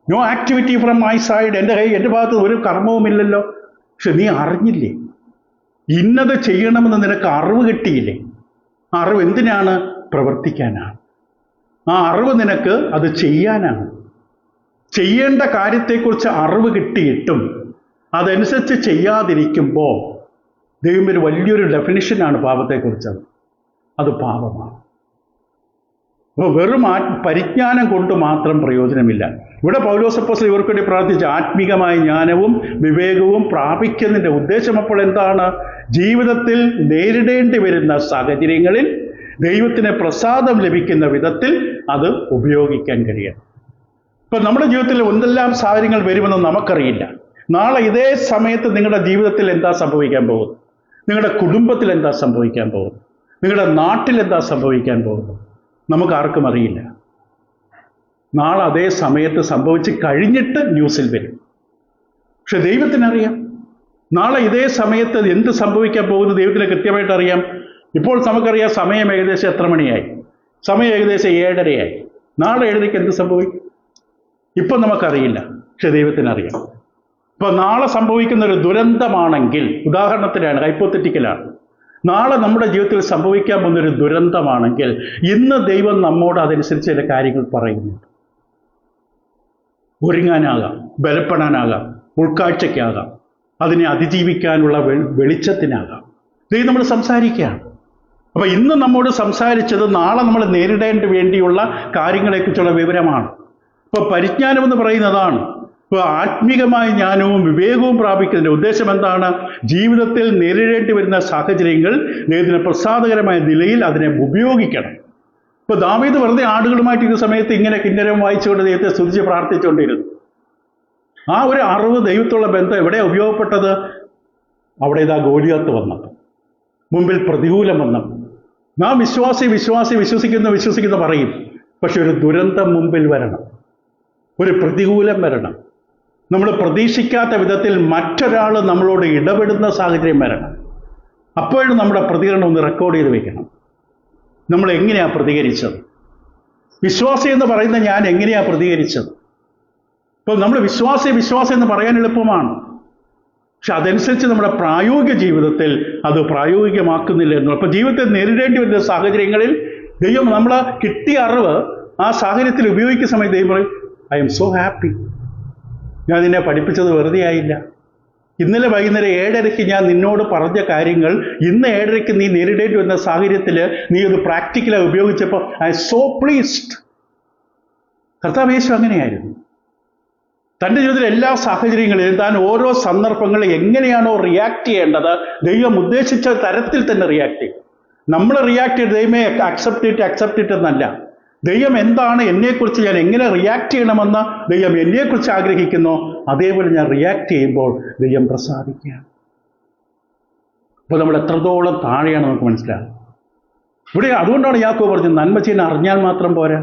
No activity from my side, എൻ്റെ ഭാഗത്ത് ഒരു കർമ്മവുമില്ലല്ലോ. പക്ഷെ നീ അറിഞ്ഞില്ലേ, ഇന്നത് ചെയ്യണമെന്ന് നിനക്ക് അറിവ് കിട്ടിയില്ലേ? ആ അറിവ് എന്തിനാണ്? പ്രവർത്തിക്കാനാണ്. ആ അറിവ് നിനക്ക് അത് ചെയ്യാനാണ്. ചെയ്യേണ്ട കാര്യത്തെക്കുറിച്ച് അറിവ് കിട്ടിയിട്ടും അതനുസരിച്ച് ചെയ്യാതിരിക്കുമ്പോൾ ദൈവം ഒരു വലിയൊരു ഡെഫിനിഷനാണ് പാപത്തെക്കുറിച്ചത്. അത് പാപമാണ്. അപ്പോൾ വെറും പരിജ്ഞാനം കൊണ്ട് മാത്രം പ്രയോജനമില്ല. ഇവിടെ പൗലോസ് അപ്പോസ്തലൻ ഇവർക്ക് വേണ്ടി പ്രാർത്ഥിച്ച ആത്മീകമായ ജ്ഞാനവും വിവേകവും പ്രാപിക്കുന്നതിൻ്റെ ഉദ്ദേശം അപ്പോൾ എന്താണ്? ജീവിതത്തിൽ നേരിടേണ്ടി വരുന്ന സാഹചര്യങ്ങളിൽ ദൈവത്തിന് പ്രസാദം ലഭിക്കുന്ന വിധത്തിൽ അത് ഉപയോഗിക്കാൻ കഴിയണം. ഇപ്പം നമ്മുടെ ജീവിതത്തിൽ എന്തെല്ലാം സാഹചര്യങ്ങൾ വരുമെന്ന് നമുക്കറിയില്ല. നാളെ ഇതേ സമയത്ത് നിങ്ങളുടെ ജീവിതത്തിൽ എന്താ സംഭവിക്കാൻ പോകുന്നത്? നിങ്ങളുടെ കുടുംബത്തിൽ എന്താ സംഭവിക്കാൻ പോകുന്നത്? നിങ്ങളുടെ നാട്ടിൽ എന്താ സംഭവിക്കാൻ പോകുന്നത്? നമുക്ക് ആർക്കും അറിയില്ല. നാളെ അതേ സമയത്ത് സംഭവിച്ച് കഴിഞ്ഞിട്ട് ന്യൂസിൽ വരും. പക്ഷെ ദൈവത്തിനറിയാം. നാളെ ഇതേ സമയത്ത് എന്ത് സംഭവിക്കാൻ പോകുന്നത് ദൈവത്തിന് കൃത്യമായിട്ട് അറിയാം. ഇപ്പോൾ നമുക്കറിയാം സമയം ഏകദേശം എത്ര മണിയായി? സമയം ഏകദേശം 7:30 നാളെ 7:30 എന്ത് സംഭവിക്കും? ഇപ്പം നമുക്കറിയില്ല, പക്ഷെ ദൈവത്തിനറിയാം. ഇപ്പം നാളെ സംഭവിക്കുന്ന ഒരു ദുരന്തമാണെങ്കിൽ, ഉദാഹരണത്തിനാണ്, ഹൈപ്പോത്തറ്റിക്കലാണ്, നാളെ നമ്മുടെ ജീവിതത്തിൽ സംഭവിക്കാൻ പോകുന്നൊരു ദുരന്തമാണെങ്കിൽ ഇന്ന് ദൈവം നമ്മോട് അതനുസരിച്ച് ചില കാര്യങ്ങൾ പറയുന്നുണ്ട്. ഒരുങ്ങാനാകാം, ബലപ്പെടാനാകാം, ഉൾക്കാഴ്ചയ്ക്കാകാം, അതിനെ അതിജീവിക്കാനുള്ള വെളിച്ചത്തിനാകാം. ദൈവം നമ്മൾ സംസാരിക്കുകയാണ്. അപ്പം ഇന്ന് നമ്മോട് സംസാരിച്ചത് നാളെ നമ്മൾ നേരിടേണ്ടി വേണ്ടിയുള്ള കാര്യങ്ങളെക്കുറിച്ചുള്ള വിവരമാണ്. ഇപ്പോൾ പരിജ്ഞാനം എന്ന് പറയുന്നതാണ്. ഇപ്പോൾ ആത്മീകമായ ജ്ഞാനവും വിവേകവും പ്രാപിക്കുന്നതിൻ്റെ ഉദ്ദേശം എന്താണ്? ജീവിതത്തിൽ നേരിടേണ്ടി വരുന്ന സാഹചര്യങ്ങൾ ദൈവത്തിന് പ്രസാദകരമായ നിലയിൽ അതിനെ ഉപയോഗിക്കണം. ഇപ്പോൾ ദാവീദ് വെറുതെ ആടുകളുമായിട്ട് ഈ സമയത്ത് ഇങ്ങനെ കിന്നരം വായിച്ചുകൊണ്ട് ദൈവത്തെ സ്തുതിച്ച് പ്രാർത്ഥിച്ചുകൊണ്ടിരുന്നു. ആ ഒരു അറിവ്, ദൈവത്തുള്ള ബന്ധം എവിടെ ഉപയോഗപ്പെട്ടത്? അവിടെ ഇതാ ഗോലിയാത്ത് വന്നപ്പോൾ, മുമ്പിൽ പ്രതികൂലം വന്നപ്പോൾ. നാം വിശ്വസിക്കുന്ന പറയും. പക്ഷെ ഒരു ദുരന്തം മുമ്പിൽ വരണം, ഒരു പ്രതികൂലം വരണം, നമ്മൾ പ്രതീക്ഷിക്കാത്ത വിധത്തിൽ മറ്റൊരാൾ നമ്മളോട് ഇടപെടുന്ന സാഹചര്യം വരണം. അപ്പോഴും നമ്മുടെ പ്രതികരണം ഒന്ന് റെക്കോർഡ് ചെയ്ത് വെക്കണം. നമ്മൾ എങ്ങനെയാണ് പ്രതികരിച്ചത്? വിശ്വാസി എന്ന് പറയുന്ന ഞാൻ എങ്ങനെയാണ് പ്രതികരിച്ചത്? ഇപ്പോൾ നമ്മൾ വിശ്വാസം എന്ന് പറയാൻ എളുപ്പമാണ്, പക്ഷെ അതനുസരിച്ച് നമ്മുടെ പ്രായോഗിക ജീവിതത്തിൽ അത് പ്രായോഗികമാക്കുന്നില്ല എന്നുള്ളത്. അപ്പോൾ ജീവിതത്തിൽ നേരിടേണ്ടി വരുന്ന സാഹചര്യങ്ങളിൽ ദൈവം നമ്മൾ കിട്ടിയ അറിവ് ആ സാഹചര്യത്തിൽ ഉപയോഗിക്കുന്ന സമയത്ത് ദൈവം പറയും, ഐ എം സോ ഹാപ്പി, ഞാൻ നിന്നെ പഠിപ്പിച്ചത് വെറുതെ ആയില്ല. ഇന്നലെ വൈകുന്നേരം 7:30 ഞാൻ നിന്നോട് പറഞ്ഞ കാര്യങ്ങൾ ഇന്ന് 7:30 നീ നേരിടേണ്ടി വരുന്ന സാഹചര്യത്തിൽ നീ ഇത് പ്രാക്ടിക്കലായി ഉപയോഗിച്ചപ്പോൾ ഐ എം സോ പ്ലീസ്ഡ്. കർത്താവ് യേശു അങ്ങനെയായിരുന്നു. തൻ്റെ ജീവിതത്തിലെ എല്ലാ സാഹചര്യങ്ങളിലും താൻ ഓരോ സന്ദർഭങ്ങളിൽ എങ്ങനെയാണോ റിയാക്ട് ചെയ്യേണ്ടത്, ദൈവം ഉദ്ദേശിച്ച തരത്തിൽ തന്നെ റിയാക്ട് ചെയ്യും. നമ്മൾ റിയാക്ട് ചെയ്ത് ദൈവമേ അക്സെപ്റ്റ് ഇറ്റ് എന്നല്ല. ദൈവം എന്താണ്, എന്നെക്കുറിച്ച് ഞാൻ എങ്ങനെ റിയാക്ട് ചെയ്യണമെന്ന് ദൈവം എന്നെക്കുറിച്ച് ആഗ്രഹിക്കുന്നോ അതേപോലെ ഞാൻ റിയാക്ട് ചെയ്യുമ്പോൾ ദൈവം പ്രസാദിക്കുകയാണ്. അപ്പോൾ നമ്മൾ എത്രത്തോളം താഴെയാണ് നമുക്ക് മനസ്സിലാകും. ഇവിടെ അതുകൊണ്ടാണ് യാക്കോബ് പറഞ്ഞത്, നന്മ ചെയ്യാൻ അറിഞ്ഞാൽ മാത്രം പോരാ,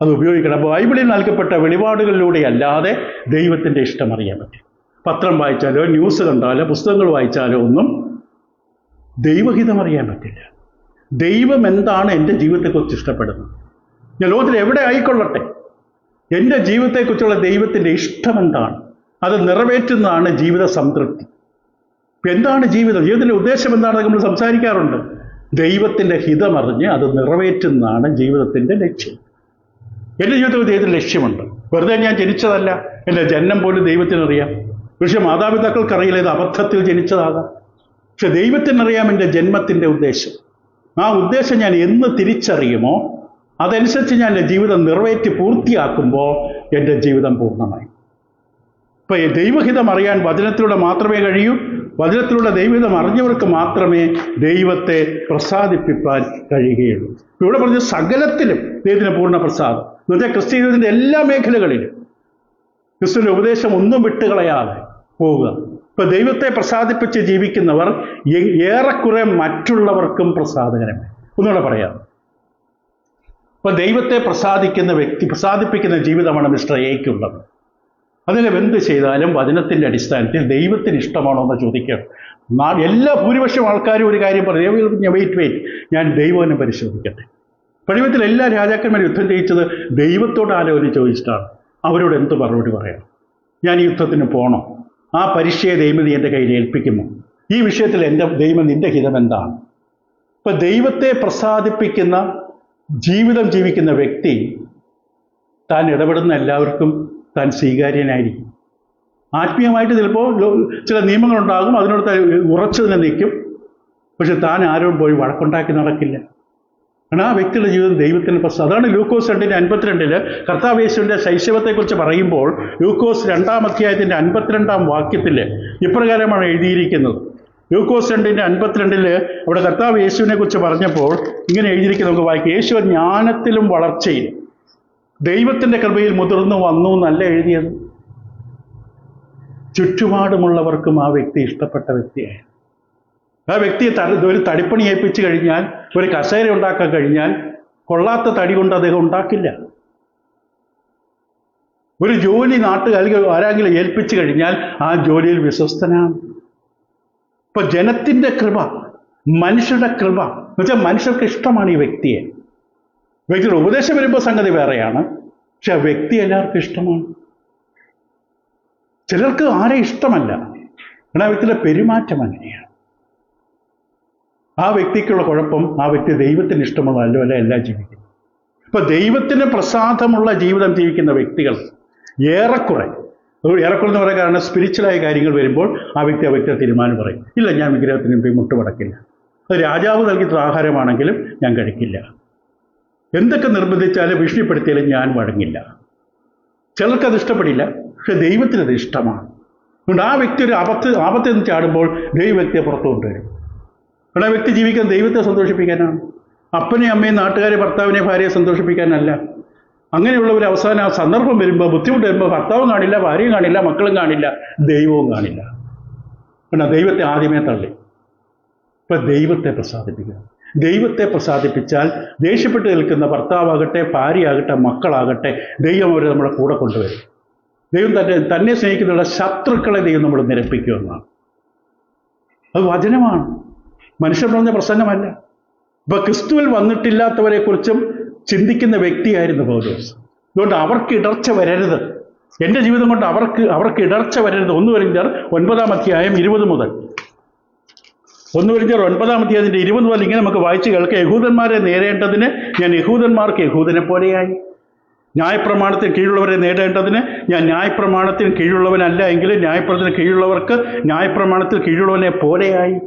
അത് ഉപയോഗിക്കണം. അപ്പോൾ ബൈബിളിൽ നൽകപ്പെട്ട വെളിപാടുകളിലൂടെ അല്ലാതെ ദൈവത്തിൻ്റെ ഇഷ്ടം അറിയാൻ പറ്റും. പത്രം വായിച്ചാലോ ന്യൂസ് കണ്ടാലോ പുസ്തകങ്ങൾ വായിച്ചാലോ ഒന്നും ദൈവഹിതം അറിയാൻ പറ്റില്ല. ദൈവം എന്താണ് എൻ്റെ ജീവിതത്തെക്കുറിച്ച് ഇഷ്ടപ്പെടുന്നത്? ഞാൻ ലോകത്തിൽ എവിടെ ആയിക്കൊള്ളട്ടെ, എൻ്റെ ജീവിതത്തെക്കുറിച്ചുള്ള ദൈവത്തിൻ്റെ ഇഷ്ടം എന്താണ്? അത് നിറവേറ്റുന്നതാണ് ജീവിത സംതൃപ്തി. എന്താണ് ജീവിതത്തിൻ്റെ ഉദ്ദേശം എന്താണെന്ന് നമ്മൾ സംസാരിക്കാറുണ്ട്. ദൈവത്തിൻ്റെ ഹിതമറിഞ്ഞ് അത് നിറവേറ്റുന്നതാണ് ജീവിതത്തിൻ്റെ ലക്ഷ്യം. എൻ്റെ ജീവിതത്തിൽ ദൈവത്തിൻ്റെ ലക്ഷ്യമുണ്ട്. വെറുതെ ഞാൻ ജനിച്ചതല്ല. എൻ്റെ ജന്മം പോലും ദൈവത്തിനറിയാം. പക്ഷെ മാതാപിതാക്കൾക്കറിയില്ല, ഇത് അബദ്ധത്തിൽ ജനിച്ചതാകാം. പക്ഷെ ദൈവത്തിനറിയാം എൻ്റെ ജന്മത്തിൻ്റെ ഉദ്ദേശം. ആ ഉദ്ദേശം ഞാൻ എന്ന് തിരിച്ചറിയുമോ അതനുസരിച്ച് ഞാൻ എൻ്റെ ജീവിതം നിറവേറ്റി പൂർത്തിയാക്കുമ്പോൾ എൻ്റെ ജീവിതം പൂർണ്ണമായി. ഇപ്പം ദൈവഹിതം അറിയാൻ വചനത്തിലൂടെ മാത്രമേ കഴിയൂ. വചനത്തിലൂടെ ദൈവഹിതം അറിഞ്ഞവർക്ക് മാത്രമേ ദൈവത്തെ പ്രസാദിപ്പിക്കാൻ കഴിയുകയുള്ളൂ. ഇവിടെ പറഞ്ഞ സകലത്തിലും ദൈവത്തിന് പൂർണ്ണ പ്രസാദം എന്ന് വെച്ചാൽ ക്രിസ്ത്യ ജീവിതത്തിൻ്റെ എല്ലാ മേഖലകളിലും ക്രിസ്തുവിൻ്റെ ഉപദേശം ഒന്നും വിട്ടുകളയാതെ പോവുക. ഇപ്പം ദൈവത്തെ പ്രസാദിപ്പിച്ച് ജീവിക്കുന്നവർ ഏറെക്കുറെ മറ്റുള്ളവർക്കും പ്രസാദകരമായി. ഒന്നുകൂടെ പറയാം. ഇപ്പം ദൈവത്തെ പ്രസാദിപ്പിക്കുന്ന ജീവിതമാണ് മിസ്റ്റർ എക്കുള്ളത്. അതിന് എന്ത് ചെയ്താലും വചനത്തിൻ്റെ അടിസ്ഥാനത്തിൽ ദൈവത്തിന് ഇഷ്ടമാണോ എന്ന് ചോദിക്കണം. ഭൂരിപക്ഷം ആൾക്കാരും ഒരു കാര്യം പറയും, വെയിറ്റ് ഞാൻ ദൈവനെ പരിശോധിക്കട്ടെ. പഴയത്തിൽ എല്ലാ രാജാക്കന്മാരും യുദ്ധം ജയിച്ചത് ദൈവത്തോട് ആലോചന ചോദിച്ചിട്ടാണ്. അവരോട് എന്ത് മറുപടി പറയാം? ഞാൻ ഈ യുദ്ധത്തിന് പോകണോ? ആ പരീക്ഷയെ ദൈവം നീ എൻ്റെ കയ്യിൽ ഏൽപ്പിക്കുമോ? ഈ വിഷയത്തിൽ എൻ്റെ ദൈവം നിൻ്റെ ഹിതം എന്താണ്? ഇപ്പം ദൈവത്തെ പ്രസാദിപ്പിക്കുന്ന ജീവിതം ജീവിക്കുന്ന വ്യക്തി താൻ ഇടപെടുന്ന എല്ലാവർക്കും താൻ സ്വീകാര്യനായിരിക്കും. ആത്മീയമായിട്ട് ചിലപ്പോൾ ചില നിയമങ്ങളുണ്ടാകും, അതിനോട് ഉറച്ചു തന്നെ നിൽക്കും. പക്ഷെ താൻ ആരോടും പോയി വഴക്കുണ്ടാക്കി നടക്കില്ല. കാരണം ആ വ്യക്തിയുടെ ജീവിതം ദൈവത്തിന് പ്രസാദം. അതാണ് ലൂക്കോസ് 2:52 കർത്താവ് യേശുവിൻ്റെ ശൈശവത്തെക്കുറിച്ച് പറയുമ്പോൾ ലൂക്കോസ് 2-ാം അധ്യായത്തിൻ്റെ 52-ാം വാക്യത്തിൽ ഇപ്രകാരമാണ് എഴുതിയിരിക്കുന്നത്. ലൂക്കോസ് 2:52 അവിടെ കർത്താവ് യേശുവിനെ കുറിച്ച് പറഞ്ഞപ്പോൾ ഇങ്ങനെ എഴുതിയിരിക്കുന്നത് നമുക്ക് വായിക്കാം. യേശു ജ്ഞാനത്തിലും വളർച്ചയിലും ദൈവത്തിൻ്റെ കൃപയിൽ മുതിർന്നു വന്നു എന്നല്ല എഴുതിയത്. ചുറ്റുപാടുമുള്ളവർക്കും ആ വ്യക്തി ഇഷ്ടപ്പെട്ട വ്യക്തിയായി. ആ വ്യക്തിയെ ഒരു തടിപ്പണി ഏൽപ്പിച്ചു കഴിഞ്ഞാൽ, ഒരു കസേര ഉണ്ടാക്കാൻ കഴിഞ്ഞാൽ കൊള്ളാത്ത തടി കൊണ്ട് അദ്ദേഹം ഉണ്ടാക്കില്ല. ഒരു ജോലി നാട്ടുകാർക്ക് ആരെങ്കിലും ഏൽപ്പിച്ചു കഴിഞ്ഞാൽ ആ ജോലിയിൽ വിശ്വസ്തനാണ്. ഇപ്പൊ ജനത്തിൻ്റെ കൃപ, മനുഷ്യരുടെ കൃപ എന്ന് വെച്ചാൽ മനുഷ്യർക്ക് ഇഷ്ടമാണ് ഈ വ്യക്തിയെ. വ്യക്തിയുടെ ഉപദേശം വരുമ്പോൾ സംഗതി വേറെയാണ്, പക്ഷെ ആ വ്യക്തി എല്ലാവർക്കും ഇഷ്ടമാണ്. ചിലർക്ക് ആരെ ഇഷ്ടമല്ല, കാരണം ആ വ്യക്തിയുടെ പെരുമാറ്റം അങ്ങനെയാണ്. ആ വ്യക്തിക്കുള്ള കുഴപ്പം ആ വ്യക്തി ദൈവത്തിന് ഇഷ്ടമുള്ളതല്ലോ അല്ല എല്ലാം ജീവിക്കുന്നു. ഇപ്പൊ ദൈവത്തിന് പ്രസാദമുള്ള ജീവിതം ജീവിക്കുന്ന വ്യക്തികൾ ഏറെക്കുറെ എന്ന് പറയാൻ കാരണം സ്പിരിച്വലായ കാര്യങ്ങൾ വരുമ്പോൾ ആ വ്യക്തിയെ തീരുമാനം പറയും, ഇല്ല ഞാൻ വിഗ്രഹത്തിന് മുമ്പിൽ മുട്ടുമടക്കില്ല. അത് രാജാവ് നൽകിയ ആഹാരമാണെങ്കിലും ഞാൻ കഴിക്കില്ല. എന്തൊക്കെ നിർബന്ധിച്ചാലും ഭീഷണിപ്പെടുത്തിയാലും ഞാൻ വഴങ്ങില്ല. ചിലർക്കത് ഇഷ്ടപ്പെടില്ല, പക്ഷെ ദൈവത്തിനത് ഇഷ്ടമാണ്. അതുകൊണ്ട് ആ വ്യക്തി ഒരു ആപത്തിൽ നിന്ന് ചാടുമ്പോൾ ദൈവ വ്യക്തിയെ പുറത്തു കൊണ്ടുവരും. കാരണം ആ വ്യക്തി ജീവിക്കാൻ ദൈവത്തെ സന്തോഷിപ്പിക്കാനാണ്. അപ്പനെയും അമ്മയും നാട്ടുകാരെ ഭർത്താവിനെ ഭാര്യയെ സന്തോഷിപ്പിക്കാനല്ല. അങ്ങനെയുള്ള ഒരു അവസാന സന്ദർഭം വരുമ്പോൾ, ബുദ്ധിമുട്ട് വരുമ്പോൾ ഭർത്താവും കാണില്ല, ഭാര്യയും കാണില്ല, മക്കളും കാണില്ല, ദൈവവും കാണില്ല. കാരണം ദൈവത്തെ ആദ്യമേ തള്ളി. ഇപ്പം ദൈവത്തെ പ്രസാദിപ്പിക്കുക. ദൈവത്തെ പ്രസാദിപ്പിച്ചാൽ ദേഷ്യപ്പെട്ട് നിൽക്കുന്ന ഭർത്താവാകട്ടെ, ഭാര്യയാകട്ടെ, മക്കളാകട്ടെ, ദൈവം അവരെ നമ്മുടെ കൂടെ കൊണ്ടുവരും. ദൈവം തന്നെ സ്നേഹിക്കുന്ന ശത്രുക്കളെ ദൈവം നമ്മൾ നിരപ്പിക്കുമെന്നാണ്. അത് വചനമാണ്, മനുഷ്യൻ പറഞ്ഞ പ്രസംഗമല്ല. ഇപ്പൊ ക്രിസ്തുവിൽ വന്നിട്ടില്ലാത്തവരെ കുറിച്ചും ചിന്തിക്കുന്ന വ്യക്തിയായിരുന്നു പൗലോസ്. അതുകൊണ്ട് അവർക്ക് ഇടർച്ച വരരുത്, എൻ്റെ ജീവിതം കൊണ്ട് അവർക്ക് ഇടർച്ച വരരുത്. 1 കൊരിന്ത്യർ 9-ാം അധ്യായം 20 മുതൽ 1 കൊരിന്ത്യർ 9-ാം അധ്യായത്തിൻ്റെ 20 മുതൽ ഇങ്ങനെ നമുക്ക് വായിച്ച് കേൾക്കാം. യഹൂദന്മാരെ നേടേണ്ടതിന് ഞാൻ യഹൂദന്മാർക്ക് യഹൂദനെ പോലെയായി, ന്യായപ്രമാണത്തിന് കീഴുള്ളവരെ നേടേണ്ടതിന് ഞാൻ ന്യായപ്രമാണത്തിന് കീഴുള്ളവനല്ല എങ്കിലും ന്യായപ്രമാണത്തിന് കീഴുള്ളവർക്ക് ന്യായപ്രമാണത്തിൽ കീഴുള്ളവനെ പോലെയായി.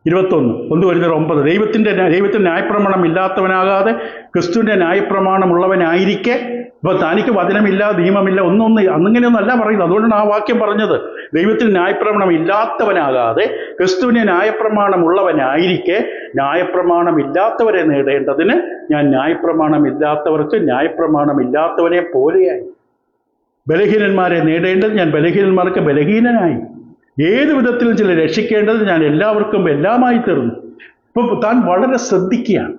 1 കൊരിന്ത്യർ 9 ദൈവത്തിന് ന്യായപ്രമാണം ഇല്ലാത്തവനാകാതെ ക്രിസ്തുവിൻ്റെ ന്യായപ്രമാണമുള്ളവനായിരിക്കെ, ഇപ്പോൾ തനിക്ക് വചനമില്ല, നിയമമില്ല, അങ്ങനെയൊന്നും അല്ല പറയുന്നത്. അതുകൊണ്ടാണ് ആ വാക്യം പറഞ്ഞത്. ദൈവത്തിന് ന്യായപ്രമാണം ഇല്ലാത്തവനാകാതെ ക്രിസ്തുവിനെ ന്യായപ്രമാണമുള്ളവനായിരിക്കെ ന്യായപ്രമാണമില്ലാത്തവരെ നേടേണ്ടതിന് ഞാൻ ന്യായപ്രമാണമില്ലാത്തവർക്ക് ന്യായപ്രമാണമില്ലാത്തവനെ പോലെയായി. ബലഹീനന്മാരെ നേടേണ്ടത് ഞാൻ ബലഹീനന്മാർക്ക് ബലഹീനനായി. ഏത് വിധത്തിലും ചില രക്ഷിക്കേണ്ടത് ഞാൻ എല്ലാവർക്കും എല്ലാമായി തീർന്നു. ഇപ്പം താൻ വളരെ ശ്രദ്ധിക്കുകയാണ്.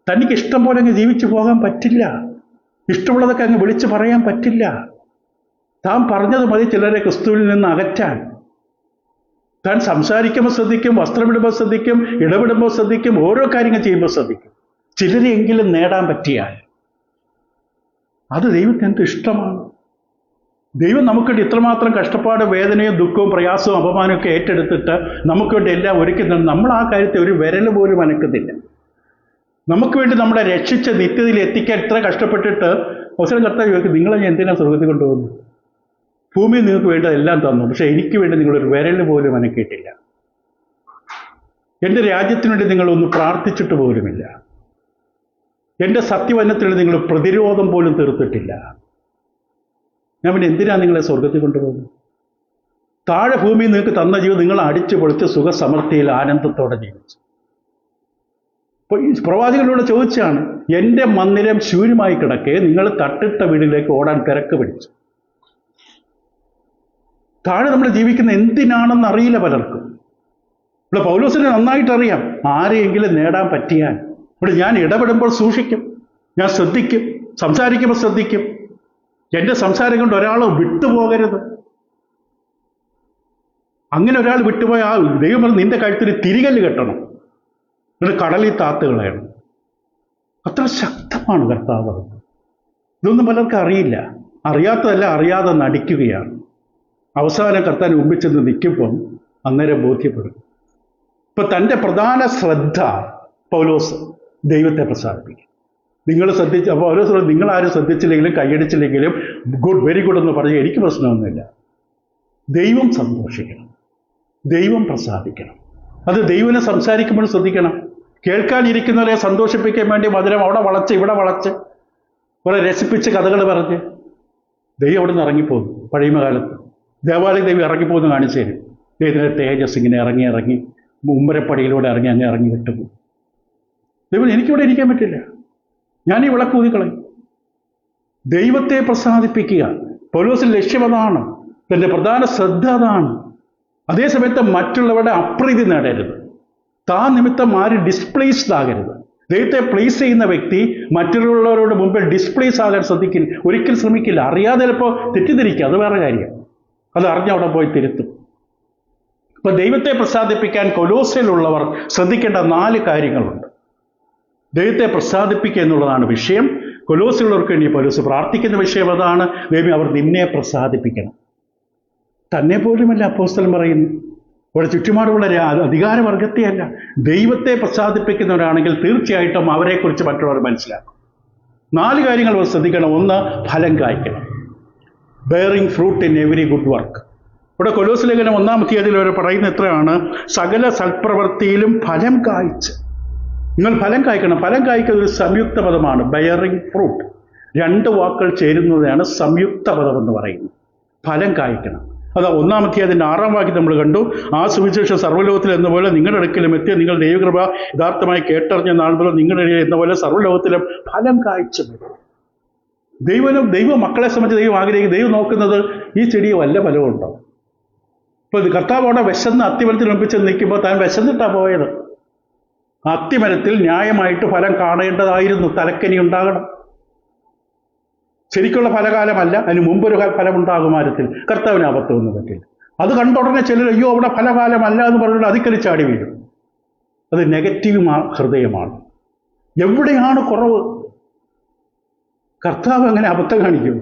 തനിക്ക് ഇഷ്ടം പോലെ അങ്ങ് ജീവിച്ചു പോകാൻ പറ്റില്ല, ഇഷ്ടമുള്ളതൊക്കെ അങ്ങ് വിളിച്ചു പറയാൻ പറ്റില്ല. താൻ പറഞ്ഞത് മതി ചിലരെ ക്രിസ്തുവിൽ നിന്ന് അകറ്റാൻ. താൻ സംസാരിക്കുമ്പോൾ ശ്രദ്ധിക്കും, വസ്ത്രമിടുമ്പോൾ ശ്രദ്ധിക്കും, ഇടപെടുമ്പോൾ ശ്രദ്ധിക്കും, ഓരോ കാര്യങ്ങൾ ചെയ്യുമ്പോൾ ശ്രദ്ധിക്കും. ചിലരെയെങ്കിലും നേടാൻ പറ്റിയാൽ അത് ദൈവത്തിന് എന്ത് ഇഷ്ടമാണ്. ദൈവം നമുക്ക് വേണ്ടി ഇത്രമാത്രം കഷ്ടപ്പാട്, വേദനയും ദുഃഖവും പ്രയാസവും അപമാനവും ഒക്കെ ഏറ്റെടുത്തിട്ട് നമുക്ക് വേണ്ടി എല്ലാം ഒരുക്കുന്നത്. നമ്മൾ ആ കാര്യത്തെ ഒരു വിരൽ പോലും അനക്കുന്നില്ല. നമുക്ക് വേണ്ടി നമ്മളെ രക്ഷിച്ച നിത്യതയിൽ എത്തിക്കാൻ ഇത്ര കഷ്ടപ്പെട്ടിട്ട് അവസരം കർത്താവ് ചോദിക്കും, നിങ്ങളെ ഞാൻ എന്തിനാണ് സ്വർഗത്തിൽ കൊണ്ടുപോകുന്നു? ഭൂമിയിൽ നിങ്ങൾക്ക് വേണ്ടതെല്ലാം തന്നു, പക്ഷെ എനിക്ക് വേണ്ടി നിങ്ങളൊരു വിരൽ പോലും അനക്കിയിട്ടില്ല. എൻ്റെ രാജ്യത്തിനു വേണ്ടി നിങ്ങളൊന്ന് പ്രാർത്ഥിച്ചിട്ട് പോലുമില്ല. എൻ്റെ സത്യവചനത്തിന് നിങ്ങൾ പ്രതിരോധം പോലും തീർത്തിട്ടില്ല. ഞാൻ പിന്നെ എന്തിനാണ് നിങ്ങളെ സ്വർഗത്തിൽ കൊണ്ടുപോകുന്നത്? താഴെ ഭൂമിയിൽ നിങ്ങൾക്ക് തന്ന ജീവിതം നിങ്ങൾ അടിച്ചു പൊളിച്ച് സുഖസമൃദ്ധിയിൽ ആനന്ദത്തോടെ ജീവിച്ചു. അപ്പോൾ ഈ പ്രവാചകനോട് ചോദിച്ചാണ്, എൻ്റെ മന്ദിരം ശൂന്യമായി കിടക്കെ നിങ്ങൾ തട്ടിട്ട വീടിലേക്ക് ഓടാൻ തിരക്ക് പിടിച്ചു. താഴെ നമ്മൾ ജീവിക്കുന്ന എന്തിനാണെന്ന് അറിയില്ല പലർക്കും. ഇവിടെ പൗലോസിനെ നന്നായിട്ട് അറിയാം, ആരെയെങ്കിലും നേടാൻ പറ്റിയാൽ. ഇവിടെ ഞാൻ ഇടപെടുമ്പോൾ സൂക്ഷിക്കും, ഞാൻ ശ്രദ്ധിക്കും, സംസാരിക്കുമ്പോൾ ശ്രദ്ധിക്കും. എൻ്റെ സംസാരം കൊണ്ട് ഒരാൾ വിട്ടുപോകരുത്. അങ്ങനെ ഒരാൾ വിട്ടുപോയ ആ ദൈവം പറഞ്ഞ് നിന്റെ കഴുത്തിന് തിരികല്ല് കെട്ടണം, എന്നിട്ട് കടലിൽ താത്ത് കളയണം. അത്ര ശക്തമാണ് കർത്താവ്. ഇതൊന്നും പലർക്കും അറിയില്ല. അറിയാത്തതല്ല, അറിയാതെ നടിക്കുകയാണ്. അവസാനം കർത്താൻ മുമ്പിൽ ചെന്ന് നിൽക്കുമ്പം അന്നേരം ബോധ്യപ്പെടും. ഇപ്പൊ തൻ്റെ പ്രധാന ശ്രദ്ധ പൗലോസ് ദൈവത്തെ പ്രസാദിപ്പിക്കും. നിങ്ങൾ ശ്രദ്ധിച്ച്, അപ്പോൾ പൗലോസ് നിങ്ങൾ ആരും ശ്രദ്ധിച്ചില്ലെങ്കിലും കൈയടിച്ചില്ലെങ്കിലും ഗുഡ്, വെരി ഗുഡ് എന്ന് പറഞ്ഞാൽ എനിക്ക് പ്രശ്നമൊന്നുമില്ല. ദൈവം സന്തോഷിക്കണം, ദൈവം പ്രസാദിക്കണം. അത് ദൈവനെ സംസാരിക്കുമ്പോൾ ശ്രദ്ധിക്കണം. കേൾക്കാനിരിക്കുന്നവരെ സന്തോഷിപ്പിക്കാൻ വേണ്ടി മധുരം അവിടെ വളച്ച് ഇവിടെ വളച്ച് കുറെ രസിപ്പിച്ച് കഥകൾ പറഞ്ഞ് ദൈവം അവിടെ നിന്ന് ഇറങ്ങിപ്പോകുന്നു. പഴയ കാലത്ത് ദേവാലയ ദൈവം ഇറങ്ങിപ്പോകുന്നു കാണിച്ചു തരും. ദൈവത്തിൻ്റെ തേജസ് ഇങ്ങനെ ഇറങ്ങി മുമ്പരപ്പടിയിലൂടെ അങ്ങ് ഇറങ്ങി വിട്ടുപോകും. ദൈവം എനിക്കിവിടെ ഇരിക്കാൻ പറ്റില്ല, ഞാൻ ഈ വിളക്ക് ഊതിക്കളയും. ദൈവത്തെ പ്രസാദിപ്പിക്കുക പൗലോസിന്റെ ലക്ഷ്യം അതാണ്, തൻ്റെ പ്രധാന ശ്രദ്ധ അതാണ്. അതേസമയത്ത് മറ്റുള്ളവരുടെ അപ്രീതി നേടരുത്, താൻ നിമിത്തം ആരും ഡിസ്പ്ലേസ്ഡ് ആകരുത്. ദൈവത്തെ പ്ലേസ് ചെയ്യുന്ന വ്യക്തി മറ്റുള്ളവരുടെ മുമ്പിൽ ഡിസ്പ്ലേസ് ആകാൻ ഒരിക്കലും ശ്രമിക്കില്ല. അറിയാതെ ചിലപ്പോൾ തെറ്റിദ്ധരിക്കുക, അത് വേറെ കാര്യം. അത് അറിഞ്ഞവിടെ പോയി തിരുത്തും. ഇപ്പൊ ദൈവത്തെ പ്രസാദിപ്പിക്കാൻ കൊലോസ്യയിലുള്ളവർ ശ്രദ്ധിക്കേണ്ട 4 കാര്യങ്ങളുണ്ട്. ദൈവത്തെ പ്രസാദിപ്പിക്കുക എന്നുള്ളതാണ് വിഷയം. കൊലോസ്യയിലുള്ളവർക്ക് വേണ്ടി പൗലോസ് പ്രാർത്ഥിക്കുന്ന വിഷയം അതാണ്. ദൈവം അവർ നിന്നെ പ്രസാദിപ്പിക്കണം. തന്നെ പോലുമല്ല അപ്പോസ്തലൻ പറയുന്നു, ഇവിടെ ചുറ്റുപാടുള്ള അധികാരവർഗത്തെയല്ല, ദൈവത്തെ പ്രസാദിപ്പിക്കുന്നവരാണെങ്കിൽ തീർച്ചയായിട്ടും അവരെക്കുറിച്ച് മറ്റുള്ളവർ മനസ്സിലാക്കും. 4 കാര്യങ്ങൾ അവർ ശ്രദ്ധിക്കണം. 1, ഫലം കായ്ക്കണം. Bearing fruit in every good work. ഇവിടെ കൊലോസ്യ ലേഖനം 1-ാം അധ്യായത്തിൽ അവർ പറയുന്ന എത്രയാണ്? സകല സൽപ്രവൃത്തിയിലും ഫലം കായ്ച്ച്. നിങ്ങൾ ഫലം കായ്ക്കണം. ഫലം കായ്ക്കുന്ന ഒരു സംയുക്ത പദമാണ്, ബെയറിംഗ് ഫ്രൂട്ട്. 2 വാക്കുകൾ ചേരുന്നതാണ് സംയുക്ത പദം എന്ന് പറയുന്നത്. ഫലം കായ്ക്കണം. അത് 1-ാം അധ്യായത്തിൻ്റെ 6-ാം വാക്യം നമ്മൾ കണ്ടു. ആ സുവിശേഷം സർവ്വലോകത്തിൽ എന്ന പോലെ നിങ്ങളുടെ അടുക്കലും എത്തിയ നിങ്ങൾ ദൈവകൃപ യഥാർത്ഥമായി കേട്ടറിഞ്ഞ നാൾ മുതൽ നിങ്ങളുടെ ഇടയിൽ എന്ന പോലെ സർവ്വലോകത്തിലും ഫലം കായ്ച്ചു. ദൈവ മക്കളെ സംബന്ധിച്ച് ദൈവം ആഗ്രഹിക്കും, ദൈവം നോക്കുന്നത് ഈ ചെടിയെ വല്ല ഫലവും ഉണ്ടാവും. ഇപ്പൊ കർത്താവ് അവിടെ വിശന്ന് അത്തിമരത്തിൽ ഒപ്പിച്ച് നിൽക്കുമ്പോൾ താൻ വിശന്നിട്ടാ പോയത്. അത്തിമരത്തിൽ ന്യായമായിട്ട് ഫലം കാണേണ്ടതായിരുന്നു. തലക്കനി ഉണ്ടാകണം. ശരിക്കുള്ള ഫലകാലമല്ല, അതിന് മുമ്പൊരു ഫലം ഉണ്ടാകും മരത്തിൽ. കർത്താവിന് അബദ്ധമൊന്നും പറ്റില്ല. അത് കണ്ടുടനെ ചിലർ അയ്യോ അവിടെ ഫലകാലമല്ല എന്ന് പറഞ്ഞിട്ട് അതിക്കലിച്ചാടി വീഴും. അത് നെഗറ്റീവ് ഹൃദയമാണ്. എവിടെയാണ് കുറവ്? കർത്താവ് അങ്ങനെ അബദ്ധം കാണിക്കും.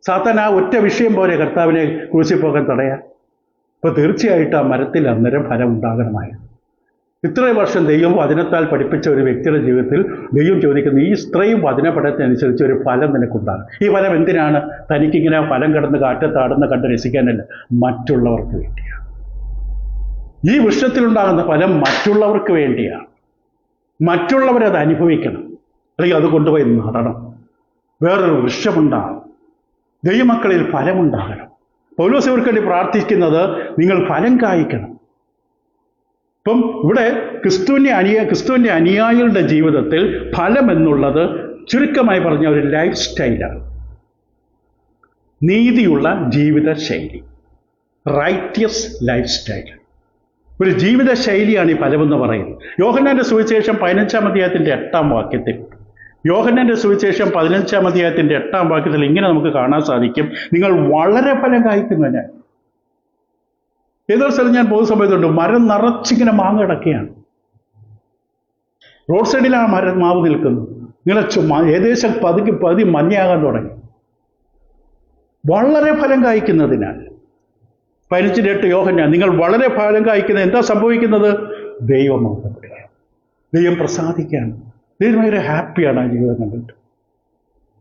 സാത്താൻ ആ ഒറ്റ വിഷയം പോലെ കർത്താവിനെ ക്രൂശിൽ പോകാൻ തടയാൻ. അപ്പോൾ തീർച്ചയായിട്ടും ആ മരത്തിൽ അന്നേരം ഫലം ഉണ്ടാകണമായിരുന്നു. ഇത്രയും വർഷം ദൈവം വചനത്താൽ പഠിപ്പിച്ച ഒരു വ്യക്തിയുടെ ജീവിതത്തിൽ ദൈവം ചോദിക്കുന്നു, ഈ ഇത്രയും വചനപഠനത്തിനനുസരിച്ച് ഒരു ഫലം നിനക്കുണ്ടാകും. ഈ ഫലം എന്തിനാണ്? തനിക്കിങ്ങനെ ഫലം കിടന്ന് കാറ്റത്താടുന്ന കണ്ട് രസിക്കാനല്ല, മറ്റുള്ളവർക്ക് വേണ്ടിയാണ്. ഈ വൃക്ഷത്തിലുണ്ടാകുന്ന ഫലം മറ്റുള്ളവർക്ക് വേണ്ടിയാണ്. മറ്റുള്ളവരത് അനുഭവിക്കണം, അല്ലെങ്കിൽ അത് കൊണ്ടുപോയി നടണം. വേറൊരു വൃക്ഷമുണ്ടാകും. ദൈവമക്കളിൽ ഫലമുണ്ടാകണം. പൗലോസ് ഇവർക്ക് വേണ്ടി പ്രാർത്ഥിക്കുന്നത് നിങ്ങൾ ഫലം കായ്ക്കണം. ഇപ്പം ഇവിടെ ക്രിസ്തുവിൻ്റെ അനുയായികളുടെ ജീവിതത്തിൽ ഫലം എന്നുള്ളത് ചുരുക്കമായി പറഞ്ഞ ഒരു ലൈഫ് സ്റ്റൈലാണ്. നീതിയുള്ള ജീവിത ശൈലി, റൈറ്റിയസ് ലൈഫ് സ്റ്റൈൽ. ഒരു ജീവിത ശൈലിയാണ് ഈ ഫലമെന്ന് പറയുന്നത്. യോഹന്നാന്റെ സുവിശേഷം 15-ാം അധ്യായത്തിൻ്റെ 8-ാം വാക്യത്തിൽ, യോഹന്നാന്റെ സുവിശേഷം 15-ാം അധ്യായത്തിൻ്റെ 8-ാം വാക്യത്തിൽ ഇങ്ങനെ നമുക്ക് കാണാൻ സാധിക്കും, നിങ്ങൾ വളരെ ഫലം കായ്ക്കുന്നതിനാൽ. ഏതൊരു സ്ഥലം ഞാൻ പോകുന്ന സമയത്തുണ്ട്, മരം നിറച്ചിങ്ങനെ മാങ്ങ കിടക്കുകയാണ്. റോഡ് സൈഡിലാണ് മാവ് നിൽക്കുന്നത്. ഇങ്ങനെ ഏകദേശം പകുതി മഞ്ഞയാകാൻ തുടങ്ങി. വളരെ ഫലം കായ്ക്കുന്നതിനാൽ. 15:8 യോഹന്നാൻ, നിങ്ങൾ വളരെ ഫലം കായ്ക്കുന്നത്. എന്താ സംഭവിക്കുന്നത്? ദൈവം മഹത്വപ്പെടുകയാണ്, ദൈവം പ്രസാദിക്കുകയാണ്, ദൈവം ഭയങ്കര ഹാപ്പിയാണ് ആ ജീവിതം കണ്ടിട്ട്.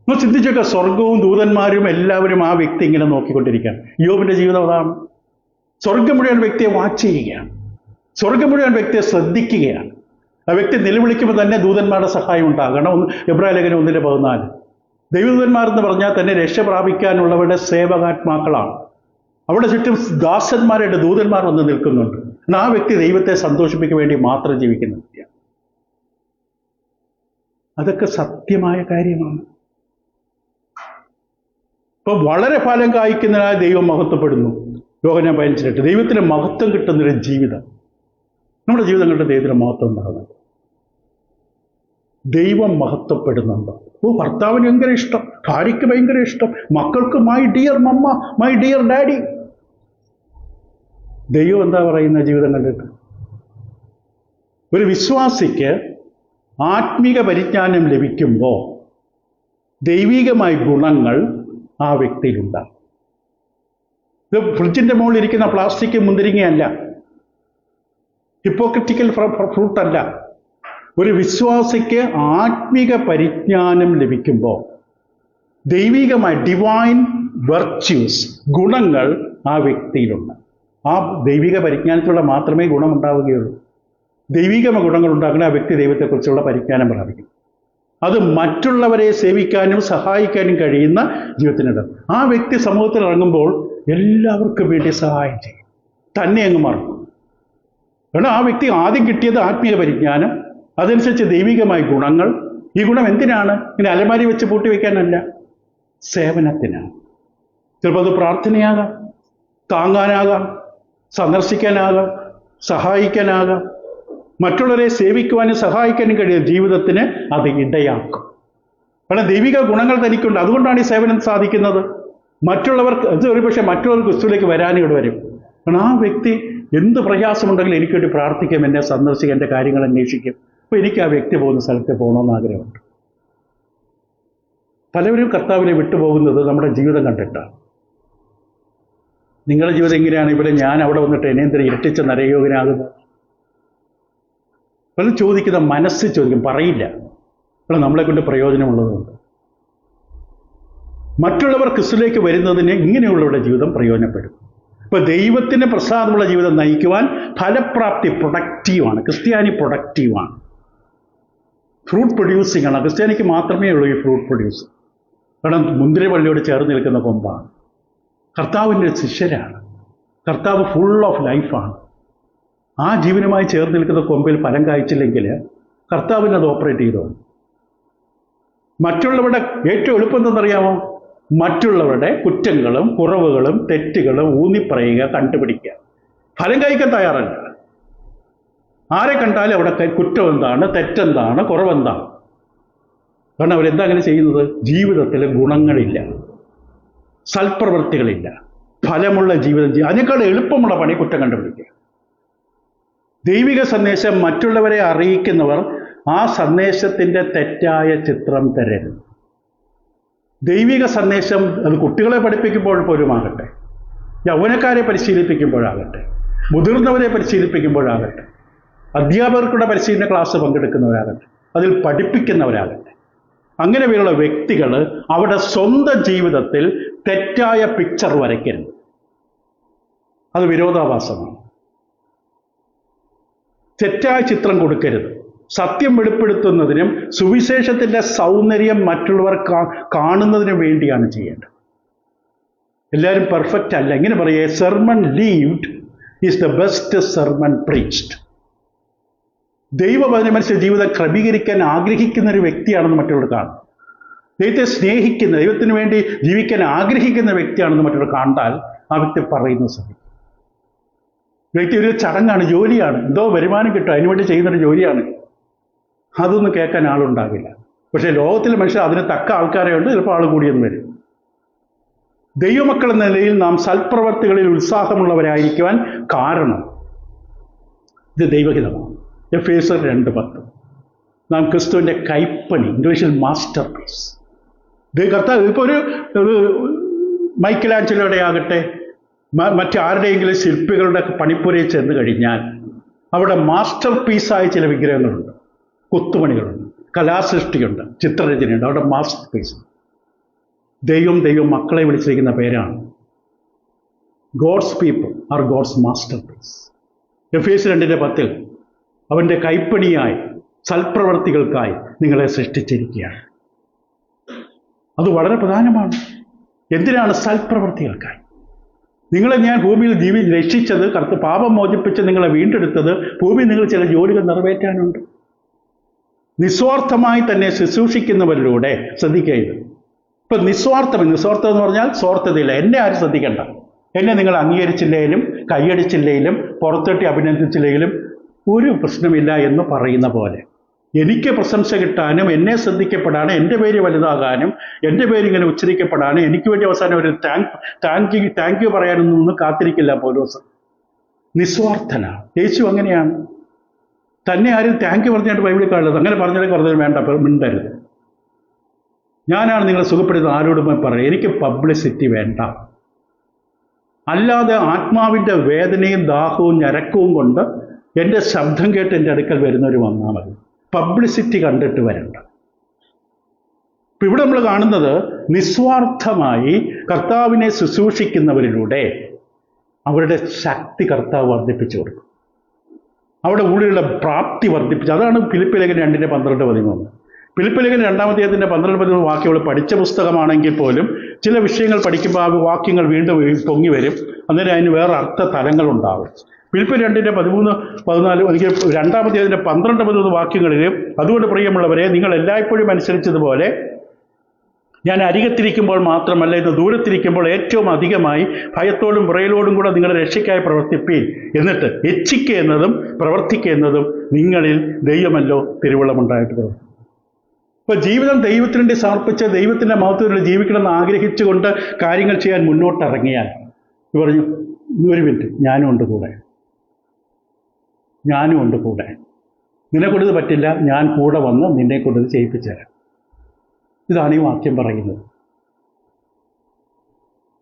നിങ്ങൾ ചിന്തിച്ചൊക്കെ, സ്വർഗവും ദൂതന്മാരും എല്ലാവരും ആ വ്യക്തി ഇങ്ങനെ നോക്കിക്കൊണ്ടിരിക്കുകയാണ്. യോബിന്റെ ജീവിതം അതാണ്. സ്വർഗം മുഴുവൻ വ്യക്തിയെ വാച്ച് ചെയ്യുകയാണ്, സ്വർഗം മുഴുവൻ വ്യക്തിയെ ശ്രദ്ധിക്കുകയാണ്. ആ വ്യക്തി നിലവിളിക്കുമ്പോൾ തന്നെ ദൂതന്മാരുടെ സഹായം ഉണ്ടാകണം. എബ്രായ ലേഖനം 1:14. ദൈവദൂതന്മാരെന്ന് പറഞ്ഞാൽ തന്നെ രക്ഷ പ്രാപിക്കാനുള്ളവരുടെ സേവകാത്മാക്കളാണ്. അവിടെ ചുറ്റും ദാസന്മാരുടെ ദൂതന്മാർ വന്ന് നിൽക്കുന്നുണ്ട്. എന്നാൽ ആ വ്യക്തി ദൈവത്തെ സന്തോഷിപ്പിക്കാൻ വേണ്ടി മാത്രം ജീവിക്കുന്ന വ്യക്തിയാണ്. അതൊക്കെ സത്യമായ കാര്യമാണ്. ഇപ്പൊ വളരെ ഫലം കായ്ക്കുന്നതിനായി ദൈവം മഹത്വപ്പെടുന്നു. യോഹന്നാൻ 15:8. ദൈവത്തിന് മഹത്വം കിട്ടുന്നൊരു ജീവിതം. നമ്മുടെ ജീവിതങ്ങളുടെ ദൈവത്തിന് മഹത്വം ഉണ്ടാകുന്നുണ്ട്. ദൈവം മഹത്വപ്പെടുന്നുണ്ട്. ഭർത്താവിന് ഭയങ്കര ഇഷ്ടം, ഭാര്യയ്ക്ക് ഭയങ്കര ഇഷ്ടം, മക്കൾക്ക് my dear mamma, my dear daddy. ദൈവം എന്താ പറയുന്ന ജീവിതം കണ്ടിട്ട്? ഒരു വിശ്വാസിക്ക് ആത്മീക പരിജ്ഞാനം ലഭിക്കുമ്പോൾ ദൈവികമായ ഗുണങ്ങൾ ആ വ്യക്തിയിലുണ്ടാകും. ഇത് ഫ്രിഡ്ജിൻ്റെ മുകളിൽ ഇരിക്കുന്ന പ്ലാസ്റ്റിക് മുന്തിരിങ്ങയല്ല, ഹിപ്പോക്രിറ്റിക്കൽ ഫ്രൂട്ടല്ല. ഒരു വിശ്വാസിക്ക് ആത്മീക പരിജ്ഞാനം ലഭിക്കുമ്പോൾ ദൈവികമായ ഡിവൈൻ വെർച്യൂസ്, ഗുണങ്ങൾ ആ വ്യക്തിയിലുണ്ട്. ആ ദൈവിക പരിജ്ഞാനത്തിലൂടെ മാത്രമേ ഗുണമുണ്ടാവുകയുള്ളൂ. ദൈവിക ഗുണങ്ങൾ ഉണ്ടാക്കുന്ന ആ വ്യക്തി ദൈവത്തെക്കുറിച്ചുള്ള പരിജ്ഞാനം പ്രാപിക്കും. അത് മറ്റുള്ളവരെ സേവിക്കാനും സഹായിക്കാനും കഴിയുന്ന ജീവിതത്തിനുണ്ട്. ആ വ്യക്തി സമൂഹത്തിൽ ഇറങ്ങുമ്പോൾ എല്ലാവർക്കും വേണ്ടി സഹായം ചെയ്യും, തന്നെ അങ്ങ് മറക്കും. കാരണം ആ വ്യക്തി ആദ്യം കിട്ടിയത് ആത്മീയ പരിജ്ഞാനം, അതനുസരിച്ച് ദൈവികമായ ഗുണങ്ങൾ. ഈ ഗുണം എന്തിനാണ്? ഇങ്ങനെ അലമാരി വെച്ച് പൂട്ടി വയ്ക്കാനല്ല, സേവനത്തിനാണ്. ചിലപ്പോൾ അത് പ്രാർത്ഥനയാകാം, താങ്ങാനാകാം, സന്ദർശിക്കാനാകാം, സഹായിക്കാനാകാം. മറ്റുള്ളവരെ സേവിക്കുവാനും സഹായിക്കാനും കഴിയുന്ന ജീവിതത്തിന് അത് ഇടയാക്കും. കാരണം ദൈവിക ഗുണങ്ങൾ തനിക്കുണ്ട്. അതുകൊണ്ടാണ് ഈ സേവനം സാധിക്കുന്നത്. മറ്റുള്ളവർക്ക് അത് ഒരുപക്ഷെ മറ്റുള്ളവർ ക്രിസ്തുവിലേക്ക് വരാനും ഇവിടെ വരും. കാരണം ആ വ്യക്തി എന്ത് പ്രയാസമുണ്ടെങ്കിലും എനിക്ക് വേണ്ടി പ്രാർത്ഥിക്കും, എന്നെ സന്ദർശിക്കും, എൻ്റെ കാര്യങ്ങൾ അന്വേഷിക്കും. അപ്പോൾ എനിക്ക് ആ വ്യക്തി പോകുന്ന സ്ഥലത്ത് പോകണമെന്ന് ആഗ്രഹമുണ്ട്. പലവരും കർത്താവിനെ വിട്ടുപോകുന്നത് നമ്മുടെ ജീവിതം കണ്ടിട്ടാണ്. നിങ്ങളുടെ ജീവിതം എങ്ങനെയാണ്? ഇവിടെ ഞാൻ അവിടെ വന്നിട്ട് എന്നെ എന്തിനാ ഇരട്ടിച്ച നരയോഗ്യനാകുന്നത്? പലരും ചോദിക്കുന്ന മനസ്സ് ചോദിക്കും, പറയില്ല. അപ്പോൾ നമ്മളെ കൊണ്ട് പ്രയോജനമുള്ളതുകൊണ്ട് മറ്റുള്ളവർ ക്രിസ്തുവിലേക്ക് വരുന്നതിന് ഇങ്ങനെയുള്ളവരുടെ ജീവിതം പ്രയോജനപ്പെടും. ഇപ്പോൾ ദൈവത്തിന് പ്രസാദമുള്ള ജീവിതം നയിക്കുവാൻ ഫലപ്രാപ്തി പ്രൊഡക്റ്റീവാണ്. ക്രിസ്ത്യാനി പ്രൊഡക്റ്റീവാണ്, ഫ്രൂട്ട് പ്രൊഡ്യൂസിംഗ് ആണ്. ക്രിസ്ത്യാനിക്ക് മാത്രമേ ഉള്ളൂ ഈ ഫ്രൂട്ട് പ്രൊഡ്യൂസിങ്. കാരണം മുന്തിരിവള്ളിയോട് ചേർന്ന് നിൽക്കുന്ന കൊമ്പാണ്. കർത്താവിൻ്റെ ശിഷ്യരാണ്. കർത്താവ് ഫുൾ ഓഫ് ലൈഫാണ്. ആ ജീവനുമായി ചേർന്ന് നിൽക്കുന്ന കൊമ്പിൽ ഫലം കായ്ച്ചില്ലെങ്കിൽ കർത്താവിന് അത് ഓപ്പറേറ്റ് ചെയ്തോ. മറ്റുള്ളവരുടെ ഏറ്റവും എളുപ്പം എന്തെന്നറിയാമോ? മറ്റുള്ളവരുടെ കുറ്റങ്ങളും കുറവുകളും തെറ്റുകളും ഊന്നിപ്പറയുക, കണ്ടുപിടിക്കുക. ഫലം കായ്ക്കാൻ തയ്യാറല്ല. ആരെ കണ്ടാലും അവിടെ കുറ്റം എന്താണ്, തെറ്റെന്താണ്, കുറവെന്താണ്. കാരണം അവരെന്താ അങ്ങനെ ചെയ്യുന്നത്? ജീവിതത്തിൽ ഗുണങ്ങളില്ല, സൽപ്രവൃത്തികളില്ല, ഫലമുള്ള ജീവിതം. അതിനേക്കാൾ എളുപ്പമുള്ള പണി കുറ്റം കണ്ടുപിടിക്കുക. ദൈവിക സന്ദേശം മറ്റുള്ളവരെ അറിയിക്കുന്നവർ ആ സന്ദേശത്തിൻ്റെ തെറ്റായ ചിത്രം തരരുത്. ദൈവിക സന്ദേശം അത് കുട്ടികളെ പഠിപ്പിക്കുമ്പോൾ പോലും ആകട്ടെ, യൗവനക്കാരെ പരിശീലിപ്പിക്കുമ്പോഴാകട്ടെ, മുതിർന്നവരെ പരിശീലിപ്പിക്കുമ്പോഴാകട്ടെ, അധ്യാപകർക്കുടെ പരിശീലന ക്ലാസ് പങ്കെടുക്കുന്നവരാകട്ടെ, അതിൽ പഠിപ്പിക്കുന്നവരാകട്ടെ, അങ്ങനെയുള്ള വ്യക്തികൾ അവരുടെ സ്വന്തം ജീവിതത്തിൽ തെറ്റായ പിക്ചർ വരയ്ക്കരുത്. അത് വിരോധാഭാസമാണ്. തെറ്റായ ചിത്രം കൊടുക്കരുത്. സത്യം വെളിപ്പെടുത്തുന്നതിനും സുവിശേഷത്തിൻ്റെ സൗന്ദര്യം മറ്റുള്ളവർ കാണുന്നതിനും വേണ്ടിയാണ് ചെയ്യേണ്ടത്. എല്ലാവരും പെർഫെക്റ്റ് അല്ല. ഇങ്ങനെ പറയുക, sermon lived is the best sermon preached. ദൈവവചനമനുസരിച്ച് ജീവിതം ക്രമീകരിക്കാൻ ആഗ്രഹിക്കുന്ന ഒരു വ്യക്തിയാണെന്ന് മറ്റുള്ളവർ കാണും. ദൈവത്തെ സ്നേഹിക്കുന്ന, ദൈവത്തിന് വേണ്ടി ജീവിക്കാൻ ആഗ്രഹിക്കുന്ന വ്യക്തിയാണെന്ന് മറ്റുള്ളവർ കണ്ടാൽ ആ വ്യക്തി പറയുന്നത് ശ്രമിക്കും. വ്യക്തി ഒരു ചടങ്ങാണ്, ജോലിയാണ്, എന്തോ വരുമാനം കിട്ടും, അതിനുവേണ്ടി ചെയ്യുന്നൊരു ജോലിയാണ്. അതൊന്നും കേൾക്കാൻ ആളുണ്ടാകില്ല. പക്ഷേ ലോകത്തിലെ മനുഷ്യർ അതിന് തക്ക ആൾക്കാരെ ഉണ്ട്, ചിലപ്പോൾ ആൾ കൂടിയെന്ന് വരും. ദൈവമക്കൾ എന്ന നിലയിൽ നാം സൽപ്രവർത്തികളിൽ ഉത്സാഹമുള്ളവരായിരിക്കുവാൻ കാരണം ഇത് ദൈവഹിതമാണ്. എഫേസ്യർ 2:10. നാം ക്രിസ്തുവിൻ്റെ കൈപ്പണി, ഇംഗ്ലീഷിൽ മാസ്റ്റർ പീസ്. കർത്താവ് ഇപ്പോൾ ഒരു മൈക്കലാഞ്ചലോയുടെ ആകട്ടെ, മറ്റാരുടെയെങ്കിലും ശില്പികളുടെ പണിപ്പുരയിൽ ചെന്ന് കഴിഞ്ഞാൽ അവിടെ മാസ്റ്റർ പീസായ ചില വിഗ്രഹങ്ങളുണ്ട്, കൊത്തുപണികളുണ്ട്, കലാസൃഷ്ടിയുണ്ട്, ചിത്രരചനയുണ്ട്. അവിടെ മാസ്റ്റർ പീസ്. ദൈവം മക്കളെ വിളിച്ചിരിക്കുന്ന പേരാണ്. God's people are God's masterpiece. എഫേസ്യർ 2:10 അവൻ്റെ കൈപ്പണിയായി സൽപ്രവർത്തികൾക്കായി നിങ്ങളെ സൃഷ്ടിച്ചിരിക്കുകയാണ്. അത് വളരെ പ്രധാനമാണ്. എന്തിനാണ്? സൽപ്രവർത്തികൾക്കായി. നിങ്ങളെ ഞാൻ ഭൂമിയിൽ രക്ഷിച്ചത്, പാപം മോചിപ്പിച്ച് നിങ്ങളെ വീണ്ടെടുത്തത് ഭൂമിയിൽ നിങ്ങൾ ചില ജോലികൾ നിറവേറ്റാനുണ്ട്. നിസ്വാർത്ഥമായി തന്നെ ശുശ്രൂഷിക്കുന്നവരിലൂടെ ശ്രദ്ധിക്കുക. ഇപ്പം നിസ്വാർത്ഥം എന്ന് പറഞ്ഞാൽ സ്വാർത്ഥതയില്ല. എന്നെ ആരും ശ്രദ്ധിക്കണ്ട, എന്നെ നിങ്ങൾ അംഗീകരിച്ചില്ലെങ്കിലും കൈയടിച്ചില്ലെങ്കിലും പുറത്തോട്ടി അഭിനന്ദിച്ചില്ലെങ്കിലും ഒരു പ്രശ്നമില്ല എന്ന് പറയുന്ന പോലെ, എനിക്ക് പ്രശംസ കിട്ടാനും എന്നെ ശ്രദ്ധിക്കപ്പെടാനും എൻ്റെ പേര് വലുതാകാനും എൻ്റെ പേര് ഇങ്ങനെ ഉച്ചരിക്കപ്പെടാനും എനിക്ക് വേണ്ടി അവസാനം ഒരു താങ്ക് യു പറയാനൊന്നും കാത്തിരിക്കില്ല പൗലോസ്. നിസ്വാർത്ഥനാണ്. യേശു അങ്ങനെയാണ്. തന്നെ ആരും താങ്ക് യു പറഞ്ഞായിട്ട് ബൈബിളിൽ കാണുന്നത്. അങ്ങനെ പറഞ്ഞാൽ വേണ്ട, മിണ്ടരുത്. ഞാനാണ് നിങ്ങളെ സുഖപ്പെടുത്തുന്നത് ആരോടും പറയും. എനിക്ക് പബ്ലിസിറ്റി വേണ്ട. അല്ലാതെ ആത്മാവിൻ്റെ വേദനയും ദാഹവും ഞരക്കവും കൊണ്ട് എൻ്റെ ശബ്ദം കേട്ട് എൻ്റെ അടുക്കൽ വരുന്നവർ വന്നാൽ മതി. പബ്ലിസിറ്റി കണ്ടിട്ട് വരണ്ട. ഇപ്പം ഇവിടെ നമ്മൾ കാണുന്നത് നിസ്വാർത്ഥമായി കർത്താവിനെ ശുശ്രൂഷിക്കുന്നവരിലൂടെ അവരുടെ ശക്തി കർത്താവ് വർദ്ധിപ്പിച്ചു കൊടുക്കും. അവിടെ ഉള്ളിലുള്ള പ്രാപ്തി വർദ്ധിപ്പിച്ചു. അതാണ് ഫിലിപ്പി ലേഖനം 2:12-13. ഫിലിപ്പി ലേഖനം 2-ാം അധ്യായത്തിൻ്റെ 12-13 വാക്യങ്ങൾ പഠിച്ച പുസ്തകമാണെങ്കിൽ പോലും ചില വിഷയങ്ങൾ പഠിക്കുമ്പോൾ ആ വാക്യങ്ങൾ വീണ്ടും പൊങ്ങി വരും. അന്നേരം അതിന് വേറെ അർത്ഥ തലങ്ങളുണ്ടാവും. ഫിലിപ്പി 2:13-14 എനിക്ക് 2-ാം അധ്യായത്തിൻ്റെ 12-13 വാക്യങ്ങളിൽ, അതുകൊണ്ട് പ്രിയമുള്ളവരെ, നിങ്ങൾ എല്ലായ്പ്പോഴും അനുസരിച്ചതുപോലെ ഞാൻ അരികത്തിരിക്കുമ്പോൾ മാത്രമല്ല, ഇന്ന് ദൂരത്തിരിക്കുമ്പോൾ ഏറ്റവും അധികമായി ഭയത്തോടും വിറയലോടും കൂടെ നിങ്ങളുടെ രക്ഷയ്ക്കായി പ്രവർത്തിപ്പീൻ. എന്നിട്ട് ഇച്ഛിക്കുക എന്നതും പ്രവർത്തിക്കുക എന്നതും നിങ്ങളിൽ ദൈവമല്ലോ തിരുവുള്ളമുണ്ടായിട്ട് പ്രവർത്തിക്കും. ഇപ്പോൾ ജീവിതം ദൈവത്തിന് വേണ്ടി സമർപ്പിച്ച് ദൈവത്തിൻ്റെ മഹത്വത്തിൽ ജീവിക്കണമെന്ന് ആഗ്രഹിച്ചുകൊണ്ട് കാര്യങ്ങൾ ചെയ്യാൻ മുന്നോട്ടിറങ്ങിയാൽ പറഞ്ഞു, ഒരു മിനിറ്റ്, ഞാനും ഉണ്ട് കൂടെ, നിന്നെക്കൊണ്ടത് പറ്റില്ല, ഞാൻ കൂടെ വന്ന് നിന്നെ കൊണ്ടത് ചെയ്യിപ്പിച്ചു തരാം. ഇതാണ് ഈ വാക്യം പറയുന്നത്.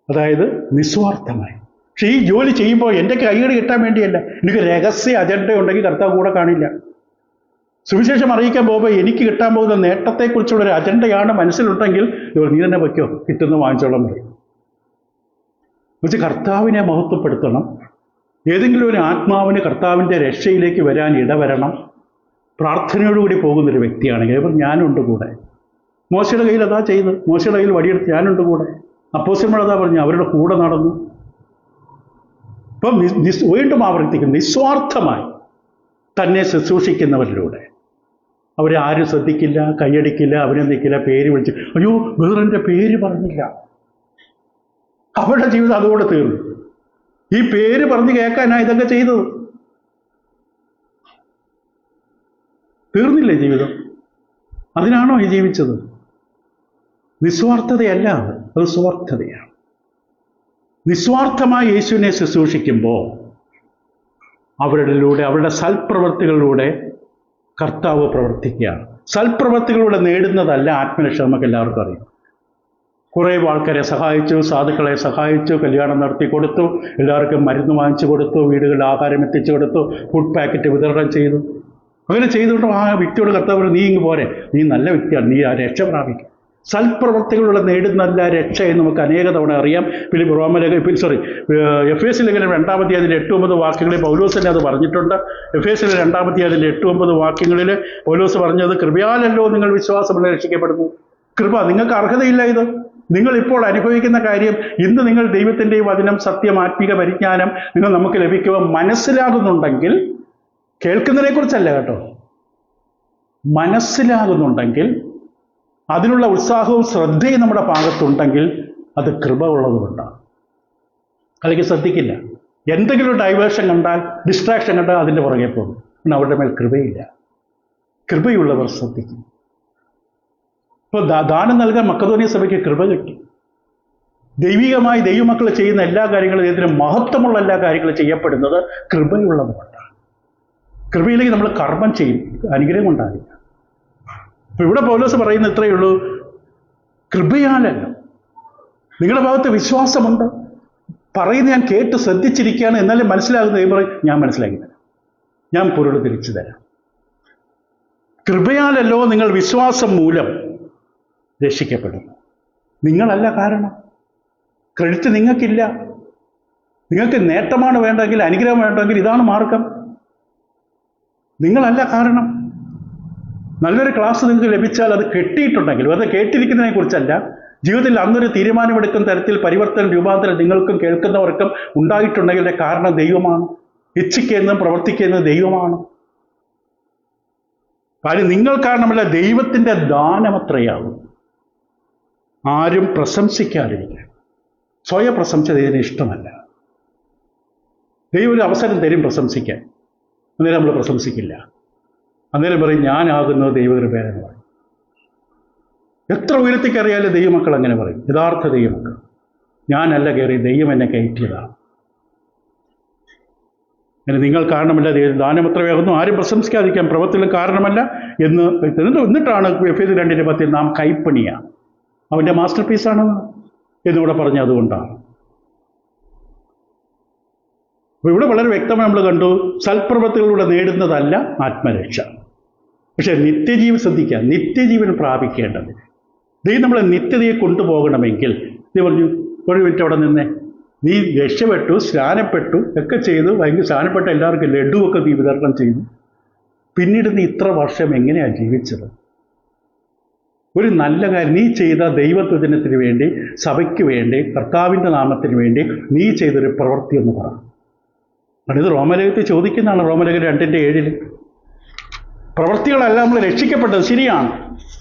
അതായത് നിസ്വാർത്ഥമായി. പക്ഷെ ഈ ജോലി ചെയ്യുമ്പോൾ എൻ്റെ കൈയ്യടി കിട്ടാൻ വേണ്ടിയല്ല. എനിക്ക് രഹസ്യ അജണ്ട ഉണ്ടെങ്കിൽ കർത്താവ് കൂടെ കാണില്ല. സുവിശേഷം അറിയിക്കാൻ പോകുമ്പോൾ എനിക്ക് കിട്ടാൻ പോകുന്ന നേട്ടത്തെക്കുറിച്ചുള്ള ഒരു അജണ്ടയാണ് മനസ്സിലുണ്ടെങ്കിൽ നീ തന്നെ വയ്ക്കോ, കിട്ടുന്ന വാങ്ങിച്ചോളം പറയും. എന്നുവെച്ചാൽ കർത്താവിനെ മഹത്വപ്പെടുത്തണം. ഏതെങ്കിലും ഒരു ആത്മാവിന് കർത്താവിൻ്റെ രക്ഷയിലേക്ക് വരാൻ ഇടവരണം. പ്രാർത്ഥനയോടുകൂടി പോകുന്നൊരു വ്യക്തിയാണെങ്കിൽ ഇപ്പം ഞാനുണ്ട് കൂടെ. മോശയുടെ കയ്യിൽ അതാ ചെയ്ത്. മോശയുടെ കയ്യിൽ വടിയെടുത്ത് ഞാനുണ്ട് കൂടെ. അപ്പോസ്തലന്മാർ അതാ പറഞ്ഞു, അവരുടെ കൂടെ നടന്നു. ഇപ്പം വീണ്ടും ആവർത്തിക്കുന്നു, നിസ്വാർത്ഥമായി തന്നെ ശുശ്രൂഷിക്കുന്നവരിലൂടെ അവരെ ആരും ശ്രദ്ധിക്കില്ല, കൈയടിക്കില്ല, അഭിനന്ദിക്കില്ല, പേര് വിളിച്ച് അയ്യോ വേറെൻ്റെ പേര് പറഞ്ഞില്ല. അവരുടെ ജീവിതം അതുകൊണ്ട് തീർന്നു. ഈ പേര് പറഞ്ഞ് കേൾക്കാനാ ഇതൊക്കെ ചെയ്തത്. തീർന്നില്ലേ ജീവിതം? അതിനാണോ ഈ ജീവിച്ചത്? നിസ്വാർത്ഥതയല്ല, അത് സ്വാർത്ഥതയാണ്. നിസ്വാർത്ഥമായി യേശുവിനെ ശുശ്രൂഷിക്കുമ്പോൾ അവരുടെ സൽപ്രവൃത്തികളിലൂടെ കർത്താവ് പ്രവർത്തിക്കുകയാണ്. സൽപ്രവൃത്തികളിലൂടെ നേടുന്നതല്ല ആത്മരക്ഷ. നമുക്ക് എല്ലാവർക്കും അറിയാം. കുറേ ആൾക്കാരെ സഹായിച്ചു, സാധുക്കളെ സഹായിച്ചു, കല്യാണം നടത്തി കൊടുത്തു, എല്ലാവർക്കും മരുന്ന് വാങ്ങിച്ചു കൊടുത്തു, വീടുകളിൽ ആഹാരം എത്തിച്ചു കൊടുത്തു, ഫുഡ് പാക്കറ്റ് വിതരണം ചെയ്തു. അങ്ങനെ ചെയ്തുകൊണ്ട് ആ വ്യക്തിയോട് കർത്താവ്, നീ ഇങ്ങ് പോരെ, നീ നല്ല വ്യക്തിയാണ്, നീ ആ രക്ഷ പ്രാപിക്കും. സൽപ്രവർത്തികളിലൂടെ നേടുന്നല്ല രക്ഷ എന്ന് നമുക്ക് അനേക തവണ അറിയാം. എഫേസ്യ ലേഖനം 2-ാം അധ്യായത്തിലെ 8-9 വാക്യങ്ങളിൽ പൗലോസ് തന്നെ അത് പറഞ്ഞിട്ടുണ്ട്. എഫേസ്യ 2-ാം അധ്യായത്തിലെ 8-9 വാക്യങ്ങളിൽ പൗലോസ് പറഞ്ഞത്, കൃപയാലല്ലോ നിങ്ങൾ വിശ്വാസമുള്ള രക്ഷിക്കപ്പെടുന്നു. കൃപ, നിങ്ങൾക്ക് അർഹതയില്ല. ഇത് നിങ്ങളിപ്പോൾ അനുഭവിക്കുന്ന കാര്യം, ഇന്ന് നിങ്ങൾ ദൈവത്തിൻ്റെ വചനം, സത്യം, ആത്മീക പരിജ്ഞാനം നമുക്ക് ലഭിക്കുക മനസ്സിലാകുന്നുണ്ടെങ്കിൽ, കേൾക്കുന്നതിനെ കുറിച്ചല്ല കേട്ടോ, മനസ്സിലാകുന്നുണ്ടെങ്കിൽ, അതിനുള്ള ഉത്സാഹവും ശ്രദ്ധയും നമ്മുടെ ഭാഗത്തുണ്ടെങ്കിൽ അത് കൃപ ഉള്ളതുകൊണ്ടാണ്. അല്ലെങ്കിൽ ശ്രദ്ധിക്കില്ല. എന്തെങ്കിലും ഡൈവേർഷൻ കണ്ടാൽ, ഡിസ്ട്രാക്ഷൻ കണ്ടാൽ അതിൻ്റെ പുറകെ പോകും. പിന്നെ അവരുടെ മേൽ കൃപയില്ല. കൃപയുള്ളവർ ശ്രദ്ധിക്കും. ഇപ്പോൾ ദാനം നൽകാൻ മക്കതോനിയ സഭയ്ക്ക് കൃപ കിട്ടി. ദൈവികമായി ദൈവമക്കൾ ചെയ്യുന്ന എല്ലാ കാര്യങ്ങളും, ഇതിന് മഹത്വമുള്ള എല്ലാ കാര്യങ്ങളും ചെയ്യപ്പെടുന്നത് കൃപയുള്ളതുകൊണ്ടാണ്. കൃപയിലേക്ക് നമ്മൾ കർമ്മം ചെയ്യും, അനുഗ്രഹം ഉണ്ടാകില്ല. അപ്പോൾ ഇവിടെ പൗലോസ് പറയുന്നത് ഇത്രയേ ഉള്ളൂ, കൃപയാലല്ലോ. നിങ്ങളുടെ ഭാഗത്ത് വിശ്വാസമുണ്ട്, പറയുന്നത് ഞാൻ കേട്ട് ശ്രദ്ധിച്ചിരിക്കുകയാണ്, എന്നാലും മനസ്സിലാകുന്ന ദൈവം പറയും, ഞാൻ മനസ്സിലാക്കി തരാം, ഞാൻ പൊരുൾ തിരിച്ചു തരാം. കൃപയാലല്ലോ നിങ്ങൾ വിശ്വാസം മൂലം രക്ഷിക്കപ്പെടുന്നു. നിങ്ങളല്ല കാരണം. ക്രെഡിറ്റ് നിങ്ങൾക്കില്ല. നിങ്ങൾക്ക് നേട്ടമാണ് വേണ്ടെങ്കിൽ, അനുഗ്രഹം വേണ്ടെങ്കിൽ ഇതാണ് മാർഗം. നിങ്ങളല്ല കാരണം. നല്ലൊരു ക്ലാസ് നിങ്ങൾക്ക് ലഭിച്ചാൽ അത് കെട്ടിയിട്ടുണ്ടെങ്കിൽ, അത് കേട്ടിരിക്കുന്നതിനെ കുറിച്ചല്ല, ജീവിതത്തിൽ അന്നൊരു തീരുമാനമെടുക്കുന്ന തരത്തിൽ പരിവർത്തനം, രൂപാന്തരം നിങ്ങൾക്കും കേൾക്കുന്നവർക്കും ഉണ്ടായിട്ടുണ്ടെങ്കിൽ കാരണം ദൈവമാണ്. ഇച്ഛിക്കുന്നതും പ്രവർത്തിക്കുന്നതും ദൈവമാണ്. കാര്യം നിങ്ങൾ കാരണമല്ല, ദൈവത്തിൻ്റെ ദാനമത്രയാകും. ആരും പ്രശംസിക്കാതിരിക്കുക. സ്വയം പ്രശംസ ദൈവത്തിന് ഇഷ്ടമല്ല. ദൈവം ഒരു അവസരം തരും പ്രശംസിക്കാൻ, അന്നേരം നമ്മൾ പ്രശംസിക്കില്ല. അന്നേരം പറയും, ഞാനാകുന്നത് ദൈവകൃപയെന്ന് പറയും. എത്ര ഉയരത്തിൽ കയറിയാലും ദൈവമക്കൾ അങ്ങനെ പറയും. യഥാർത്ഥ ദൈവമക്കൾ, ഞാനല്ല കയറി, ദൈവം എന്നെ കയറ്റിയതാണ്. അങ്ങനെ നിങ്ങൾ കാരണമല്ല, ദൈവം ദാനമത്രയാകുന്നു, ആരും പ്രശംസിക്കാതിരിക്കാൻ പ്രവൃത്തിയിലും കാരണമല്ല എന്ന്. എന്നിട്ടാണ് എഫേസ്യർ 2:10 നാം കൈപ്പണിയാണ്. അവൻ്റെ മാസ്റ്റർ പീസാണ് എന്നിവിടെ പറഞ്ഞ അതുകൊണ്ടാണ്. അപ്പോൾ ഇവിടെ വളരെ വ്യക്തമായി നമ്മൾ കണ്ടു, സൽപ്രവൃത്തികളിലൂടെ നേടുന്നതല്ല ആത്മരക്ഷ. പക്ഷെ നിത്യജീവൻ ശ്രദ്ധിക്കുക, നിത്യജീവൻ പ്രാപിക്കേണ്ടത്. ദൈവം നമ്മളെ നിത്യതയെ കൊണ്ടുപോകണമെങ്കിൽ നീ പറഞ്ഞു, ഒരു മിനിറ്റ് അവിടെ നിന്നേ, നീ രക്ഷപ്പെട്ടു, സ്നാനപ്പെട്ടു ഒക്കെ ചെയ്തു, ഭയങ്കര സ്നാനപ്പെട്ട എല്ലാവർക്കും ലഡുവൊക്കെ നീ വിതരണം ചെയ്തു. പിന്നീട് നീ ഇത്ര വർഷം എങ്ങനെയാണ് ജീവിച്ചത്? ഒരു നല്ല കാര്യം നീ ചെയ്ത ദൈവത്വജനത്തിന് വേണ്ടി, സഭയ്ക്ക് വേണ്ടി, കർത്താവിൻ്റെ നാമത്തിന് വേണ്ടി നീ ചെയ്തൊരു പ്രവൃത്തി എന്ന് പറ. ഇത് റോമലേഖത്തിൽ ചോദിക്കുന്നതാണ്. റോമലേഖനം 2:7 പ്രവൃത്തികളല്ല നമ്മൾ രക്ഷിക്കപ്പെട്ടത് ശരിയാണ്.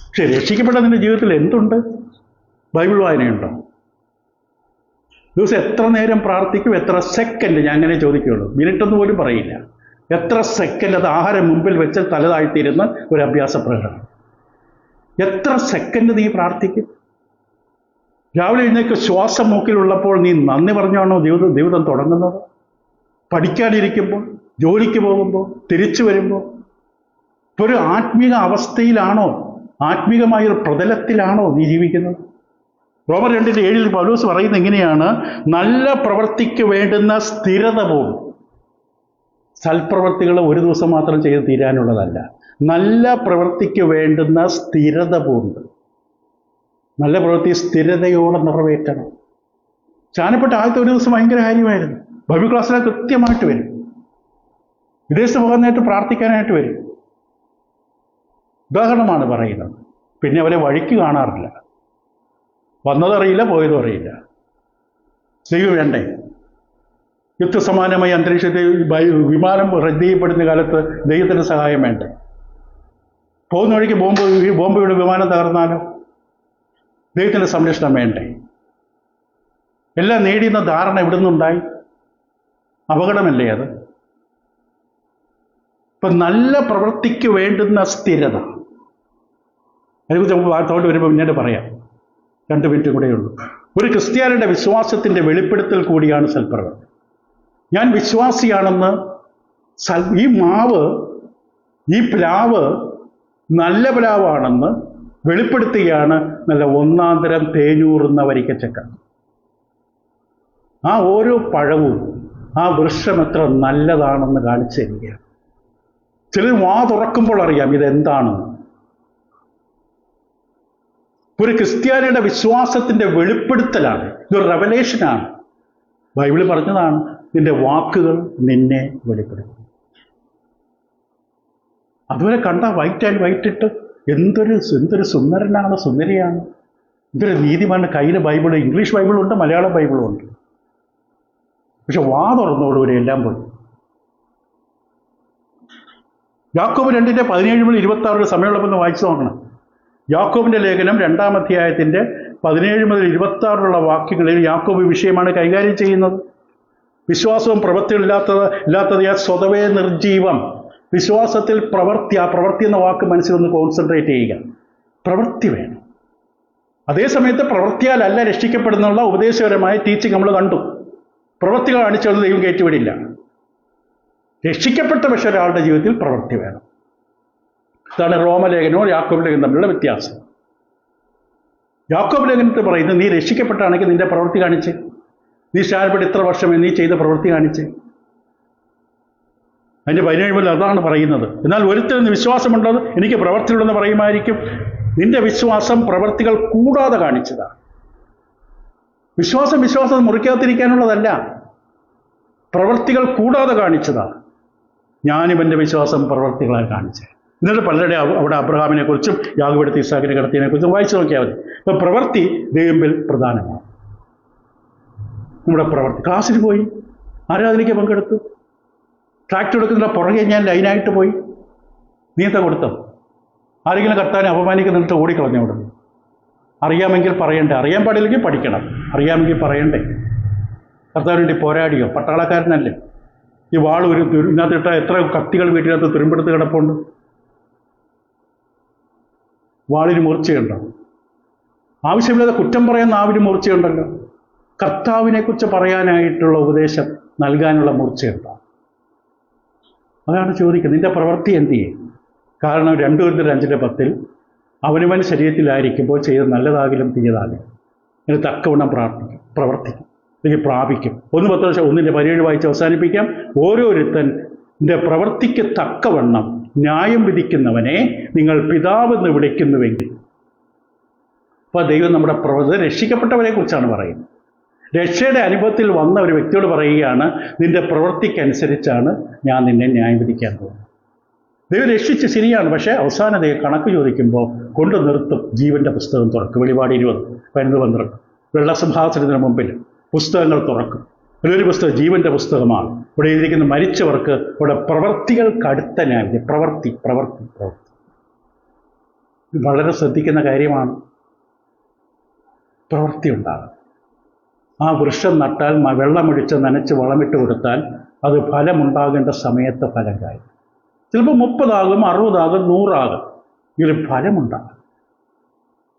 പക്ഷെ രക്ഷിക്കപ്പെട്ട നിൻ്റെ ജീവിതത്തിൽ എന്തുണ്ട്? ബൈബിൾ വായനയുണ്ടോ? ദിവസം എത്ര നേരം പ്രാർത്ഥിക്കും? എത്ര സെക്കൻഡ്? ഞാൻ അങ്ങനെ ചോദിക്കുകയുള്ളൂ, മിനിറ്റൊന്നും പോലും പറയില്ല. എത്ര സെക്കൻഡ് അത് ആഹാരം മുമ്പിൽ വെച്ച് തലതായിത്തീരുന്ന ഒരു അഭ്യാസ പ്രകടനം. എത്ര സെക്കൻഡ് നീ പ്രാർത്ഥിക്കും? രാവിലെ എഴുന്നേക്ക് ശ്വാസം മൂക്കിലുള്ളപ്പോൾ നീ നന്ദി പറഞ്ഞാണോ ജീവിതം തുടങ്ങുന്നത്? പഠിക്കാനിരിക്കുമ്പോൾ, ജോലിക്ക് പോകുമ്പോൾ, തിരിച്ചു വരുമ്പോൾ, ഇപ്പോൾ ഒരു ആത്മീക അവസ്ഥയിലാണോ, ആത്മീകമായൊരു പ്രതലത്തിലാണോ നീ ജീവിക്കുന്നത്? റോമർ 2:7 പൗലോസ് പറയുന്നത് എങ്ങനെയാണ്? നല്ല പ്രവൃത്തിക്ക് വേണ്ടുന്ന സ്ഥിരത പോലും. സൽപ്രവൃത്തികൾ ഒരു ദിവസം മാത്രം ചെയ്ത് തീരാനുള്ളതല്ല. നല്ല പ്രവൃത്തിക്ക് വേണ്ടുന്ന സ്ഥിരത പോലും. നല്ല പ്രവൃത്തി സ്ഥിരതയോടെ നിറവേറ്റണം. സ്നാനപ്പെട്ട ആദ്യത്തെ ഒരു ദിവസം ഭയങ്കര കാര്യമായിരുന്നു. ബൈബിൾ ക്ലാസ്സിൽ കൃത്യമായിട്ട് വരും. വിദേശത്ത് പോകാനായിട്ട് പ്രാർത്ഥിക്കാനായിട്ട് വരും. ഉദാഹരണമാണ് പറയുന്നത്. പിന്നെ അവരെ വഴിക്ക് കാണാറില്ല. വന്നതറിയില്ല, പോയതും അറിയില്ല. ദൈവം വേണ്ടേ? യുദ്ധസമാനമായ അന്തരീക്ഷത്തിൽ വിമാനം റദ്ദ് ചെയ്യപ്പെടുന്ന കാലത്ത് ദൈവത്തിൻ്റെ സഹായം വേണ്ടേ? പോകുന്ന വഴിക്ക് ബോംബെയുടെ വിമാനം തകർന്നാലോ? ദൈവത്തിൻ്റെ സംരക്ഷണം വേണ്ടേ? എല്ലാം നേടിയുന്ന ധാരണ എവിടെ നിന്നുണ്ടായി? അപകടമല്ലേ അത്? ഇപ്പം നല്ല പ്രവൃത്തിക്ക് വേണ്ടുന്ന സ്ഥിരത, അതിനെക്കുറിച്ച് നമുക്ക് വാർത്തോട്ട് വരുമ്പോൾ പിന്നീട് പറയാം. 2 മിനിറ്റ് കൂടെയുള്ളൂ. ഒരു ക്രിസ്ത്യാനിയുടെ വിശ്വാസത്തിൻ്റെ വെളിപ്പെടുത്തൽ കൂടിയാണ് സൽപ്രവൃത്തി. ഞാൻ വിശ്വാസിയാണെന്ന് ഈ മാവ്, ഈ പ്ലാവ് നല്ല പ്ലാവാണെന്ന് വെളിപ്പെടുത്തുകയാണ് നല്ല ഒന്നാന്തരം തേനൂറുന്ന വരിക്കച്ചക്ക. ആ ഓരോ പഴവും ആ വൃക്ഷം എത്ര നല്ലതാണെന്ന് കാണിച്ചു തരികയാണ്. ചിലർ വാ തുറക്കുമ്പോൾ അറിയാം ഇതെന്താണെന്ന്. ഒരു ക്രിസ്ത്യാനിയുടെ വിശ്വാസത്തിൻ്റെ വെളിപ്പെടുത്തലാണ്, ഇതൊരു റെവലേഷനാണ്. ബൈബിള് പറഞ്ഞതാണ്, നിന്റെ വാക്കുകൾ നിന്നെ വെളിപ്പെടുത്തും. അതുവരെ കണ്ട വൈറ്റ് ആൻഡ് വൈറ്റ് ഇട്ട് എന്തൊരു സുന്ദരനാണ്, സുന്ദരിയാണ്, എന്തൊരു നീതിമാൻ്റെ കയ്യിൽ ബൈബിൾ, ഇംഗ്ലീഷ് ബൈബിളുണ്ട്, മലയാളം ബൈബിളും ഉണ്ട്. പക്ഷെ വാ തുറന്നോടുകൂടി എല്ലാം പോയി. യാക്കോബ് 2:17-26 സമയമുള്ളപ്പോൾ വായിച്ചു നോക്കണം. യാക്കോബിൻ്റെ ലേഖനം 2-ാം അധ്യായത്തിൻ്റെ 17 മുതൽ 26 വാക്യങ്ങളിൽ യാക്കോബ് വിഷയമാണ് കൈകാര്യം ചെയ്യുന്നത്. വിശ്വാസവും പ്രവൃത്തിയില്ലാത്തത് സ്വതവേ നിർജീവം. വിശ്വാസത്തിൽ പ്രവൃത്തി, ആ പ്രവൃത്തി എന്ന വാക്ക് മനസ്സിലൊന്ന് കോൺസെൻട്രേറ്റ് ചെയ്യുക. പ്രവൃത്തി വേണം. അതേസമയത്ത് പ്രവൃത്തിയാലല്ല രക്ഷിക്കപ്പെടുന്നുള്ള ഉപദേശപരമായ ടീച്ചിങ് നമ്മൾ കണ്ടു. പ്രവൃത്തികൾ കാണിച്ചത് ദൈവം കയറ്റിവിടില്ല. രക്ഷിക്കപ്പെട്ട പക്ഷേ ഒരാളുടെ ജീവിതത്തിൽ പ്രവൃത്തി വേണം. ഇതാണ് റോമലേഖനവും യാക്കോബ് ലേഖനം തമ്മിലുള്ള വ്യത്യാസം. യാക്കോബ് ലേഖനത്തിൽ പറയുന്നത്, നീ രക്ഷിക്കപ്പെട്ടാണെങ്കിൽ നിന്റെ പ്രവൃത്തി കാണിച്ച്, നീ സ്നാനപ്പെട്ട് ഇത്ര വർഷമേ നീ ചെയ്ത പ്രവൃത്തി കാണിച്ച്. അതിൻ്റെ 17 മുതൽ അതാണ് പറയുന്നത്. എന്നാൽ ഒരുത്തരും വിശ്വാസമുള്ളത് എനിക്ക് പ്രവൃത്തിയുള്ളതെന്ന് പറയുമായിരിക്കും. നിന്റെ വിശ്വാസം പ്രവൃത്തികൾ കൂടാതെ കാണിച്ചതാണ്. വിശ്വാസം മുറിക്കാതിരിക്കാനുള്ളതല്ല, പ്രവൃത്തികൾ കൂടാതെ കാണിച്ചതാണ്. ഞാനും എൻ്റെ വിശ്വാസം പ്രവൃത്തികളായി കാണിച്ചത്. എന്നിട്ട് പലരുടെ അവിടെ അബ്രഹാമിനെ കുറിച്ചും യാഗപീഠത്തിൽ ഇസ്ഹാക്കിനെ കടത്തിയതിനെ കുറിച്ചും വായിച്ചു നോക്കിയാൽ മതി. അപ്പം പ്രവൃത്തി ദൈവത്തിൽ പ്രധാനമാണ്. നമ്മുടെ പ്രവൃത്തി, ക്ലാസ്സിൽ പോയി, ആരാധനയ്ക്ക് പങ്കെടുത്തു, ട്രാക്ട് എടുക്കുന്ന പുറകെ ഞാൻ ലൈനായിട്ട് പോയി, നീ എന്താ കൊടുത്തോ? ആരെങ്കിലും കർത്താവിനെ അപമാനിക്കുന്നിട്ട് ഓടിക്കളഞ്ഞു അവിടെ. അറിയാമെങ്കിൽ പറയണ്ടേ, അറിയാൻ പാടില്ലെങ്കിൽ പഠിക്കണം, അറിയാമെങ്കിൽ പറയണ്ടേ. കർത്താവിന് വേണ്ടി പോരാടിയോ? പട്ടാളക്കാരനല്ലേ. ഈ വാൾ ഇതിനകത്തിട്ട എത്ര കത്തികൾ വീട്ടിനകത്ത് തുരുമ്പെടുത്ത് കിടപ്പുണ്ട്. വാളിന് മൂർച്ചയുണ്ടോ? ആവശ്യമില്ലാതെ കുറ്റം പറയുന്ന നാവിന് മൂർച്ചയുണ്ടല്ലോ. കർത്താവിനെക്കുറിച്ച് പറയാനായിട്ടുള്ള ഉപദേശം നൽകാനുള്ള മൂർച്ചയുണ്ടോ? അതാണ് ചോദിക്കുന്നത്. നിന്റെ പ്രവൃത്തി എന്ത് ചെയ്യും? കാരണം 2 കൊരിന്ത്യർ 5:10 അവനവൻ ശരീരത്തിലായിരിക്കുമ്പോൾ ചെയ്ത് നല്ലതാകിലും തീയതാകിലും ഇതിന് തക്കവണ്ണം പ്രവർത്തിക്കും, അല്ലെങ്കിൽ പ്രാപിക്കും. 1:17 വായിച്ച് അവസാനിപ്പിക്കാം. ഓരോരുത്തൻ്റെ പ്രവൃത്തിക്ക് തക്കവണ്ണം ന്യായം വിധിക്കുന്നവനെ നിങ്ങൾ പിതാവെന്ന് വിളിക്കുന്നുവെങ്കിൽ. അപ്പോൾ ദൈവം നമ്മുടെ രക്ഷിക്കപ്പെട്ടവരെ കുറിച്ചാണ് പറയുന്നത്. രക്ഷയുടെ അനുഭവത്തിൽ വന്ന ഒരു വ്യക്തിയോട് പറയുകയാണ്, നിന്റെ പ്രവൃത്തിക്കനുസരിച്ചാണ് ഞാൻ നിന്നെ ന്യായം വിധിക്കാൻ പോകുന്നത്. ദൈവം രക്ഷിച്ച് ശരിയാണ്, പക്ഷേ അവസാന ദൈവം കണക്ക് ചോദിക്കുമ്പോൾ കൊണ്ടു നിർത്തും. ജീവൻ്റെ പുസ്തകം തുറക്കും. വെളിപാട് 20:11 വെള്ളസിംഹാസനത്തിന് മുമ്പിൽ പുസ്തകങ്ങൾ തുറക്കും. ഒരു പുസ്തകം ജീവൻ്റെ പുസ്തകമാണ്. ഇവിടെ എഴുതിയിരിക്കുന്ന മരിച്ചവർക്ക് ഇവിടെ പ്രവർത്തികൾക്കടുത്ത ന്യായം. പ്രവർത്തി വളരെ ശ്രദ്ധിക്കുന്ന കാര്യമാണ്. പ്രവൃത്തി ഉണ്ടാകും. ആ വൃക്ഷം നട്ടാൽ വെള്ളമൊഴിച്ച് നനച്ച് വളമിട്ട് കൊടുത്താൽ അത് ഫലമുണ്ടാകേണ്ട സമയത്ത് ഫലം കായും. ചിലപ്പോൾ 30 ആകും, 60 ആകും, 100 ആകും. ഇതിൽ ഫലമുണ്ടാകും.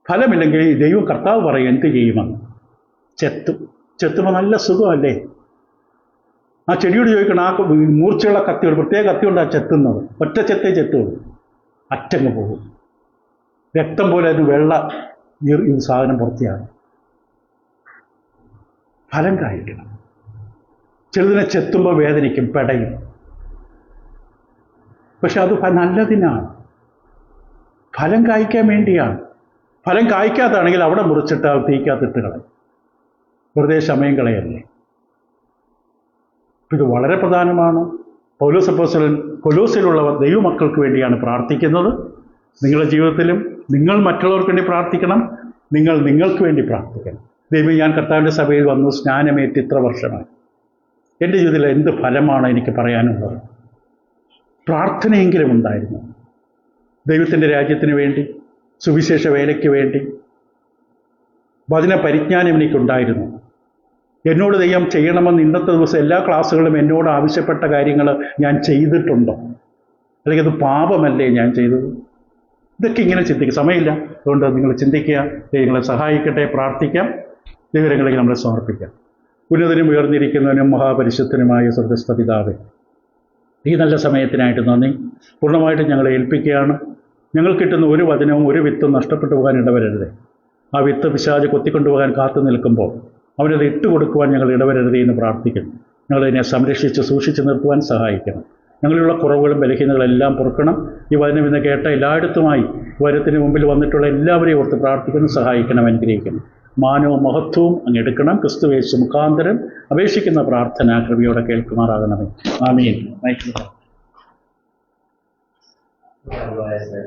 ഫലമില്ലെങ്കിൽ ദൈവം കർത്താവ് പറയും എന്ത് ചെയ്യുമെന്ന്. ചെത്തുമ്പോൾ നല്ല സുഖമല്ലേ? ആ ചെടിയോട് ചോദിക്കണം, ആ മൂർച്ചയുള്ള കത്തി, ഒരു പ്രത്യേക കത്തി കൊണ്ടാണ് ചെത്തുന്നത്. ഒറ്റ ചെത്തേ ചെത്തുള്ളൂ, അറ്റങ്ങ് പോകും. രക്തം പോലെ അത് ഇത് സാധനം പുറത്തിയാണ്. ഫലം കായ്ക്കണം. ചിലതിനെ ചെത്തുമ്പോൾ വേദനിക്കും, പെടയും. പക്ഷെ അത് നല്ലതിനാണ്, ഫലം കായ്ക്കാൻ വേണ്ടിയാണ്. ഫലം കായ്ക്കാത്താണെങ്കിൽ അവിടെ മുറിച്ചിട്ട് അത് തീക്കാത്തിട്ട് കളയും. വെറുതെ സമയം കളയല്ലേ. ഇത് വളരെ പ്രധാനമാണ്. പൗലോസ് അപ്പോസ്തലൻ കൊലോസ്യയിലുള്ള ദൈവമക്കൾക്ക് വേണ്ടിയാണ് പ്രാർത്ഥിക്കുന്നത്. നിങ്ങളുടെ ജീവിതത്തിലും നിങ്ങൾ മറ്റുള്ളവർക്ക് വേണ്ടി പ്രാർത്ഥിക്കണം. നിങ്ങൾ നിങ്ങൾക്ക് വേണ്ടി പ്രാർത്ഥിക്കണം. ദൈവം, ഞാൻ കർത്താവിൻ്റെ സഭയിൽ വന്നു, സ്നാനമേറ്റ് ഇത്ര വർഷമായി. എൻ്റെ ജീവിതത്തിൽ എന്ത് ഫലമാണ് എനിക്ക് പറയാനുള്ളത്? പ്രാർത്ഥനയെങ്കിലും ഉണ്ടായിരുന്നു. ദൈവത്തിൻ്റെ രാജ്യത്തിന് വേണ്ടി, സുവിശേഷ വേലയ്ക്ക് വേണ്ടി വചന പരിജ്ഞാനം എനിക്കുണ്ടായിരുന്നു. എന്നോട് ദൈവം ചെയ്യണമെന്ന് ഇന്നത്തെ ദിവസം എല്ലാ ക്ലാസ്സുകളും എന്നോട് ആവശ്യപ്പെട്ട കാര്യങ്ങൾ ഞാൻ ചെയ്തിട്ടുണ്ടോ? അല്ലെങ്കിൽ അത് പാപമല്ലേ ഞാൻ ചെയ്തത്? ഇതൊക്കെ ഇങ്ങനെ ചിന്തിക്കുക. സമയമില്ല, അതുകൊണ്ട് നിങ്ങൾ ചിന്തിക്കുക. ദൈവങ്ങളെ സഹായിക്കട്ടെ. പ്രാർത്ഥിക്കാം. ദൈവങ്ങളിലേക്ക് നമ്മളെ സമർപ്പിക്കാം. ഉന്നതനും ഉയർന്നിരിക്കുന്നവനും മഹാപരിശുദ്ധനുമായ സ്വർഗ്ഗസ്ഥ പിതാവേ, ഈ നല്ല സമയത്തിനായിട്ട് നന്ദി. പൂർണ്ണമായിട്ടും ഞങ്ങളെ ഏൽപ്പിക്കുകയാണ്. ഞങ്ങൾ കിട്ടുന്ന ഒരു വചനവും ഒരു വിത്തും നഷ്ടപ്പെട്ടു പോകാൻ ഇടവരരുതേ. ആ വിത്ത് പിശാച് കൊത്തിക്കൊണ്ടുപോകാൻ കാത്തു നിൽക്കുമ്പോൾ അവനത് ഇട്ടുകൊടുക്കുവാൻ ഞങ്ങൾ ഇടവരരുതേ എന്ന് പ്രാർത്ഥിക്കുന്നു. ഞങ്ങളതിനെ സംരക്ഷിച്ച് സൂക്ഷിച്ച് നിർത്തുവാൻ സഹായിക്കണം. ഞങ്ങളിലുള്ള കുറവുകളും ബലഹീനങ്ങളെല്ലാം പൊറുക്കണം. ഈ വചനം ഇന്ന് കേട്ട എല്ലായിടത്തുമായി വചനത്തിന് മുമ്പിൽ വന്നിട്ടുള്ള എല്ലാവരെയും ഓർത്ത് പ്രാർത്ഥിക്കുന്നു, സഹായിക്കണം, അനുഗ്രഹിക്കണം. മാനവും മഹത്വവും അങ്ങ് എടുക്കണം. ക്രിസ്തുയേശു മുഖാന്തരം അപേക്ഷിക്കുന്ന പ്രാർത്ഥന കൃപയോടെ കേൾക്കുമാറാകണമേ. ആമീൻ.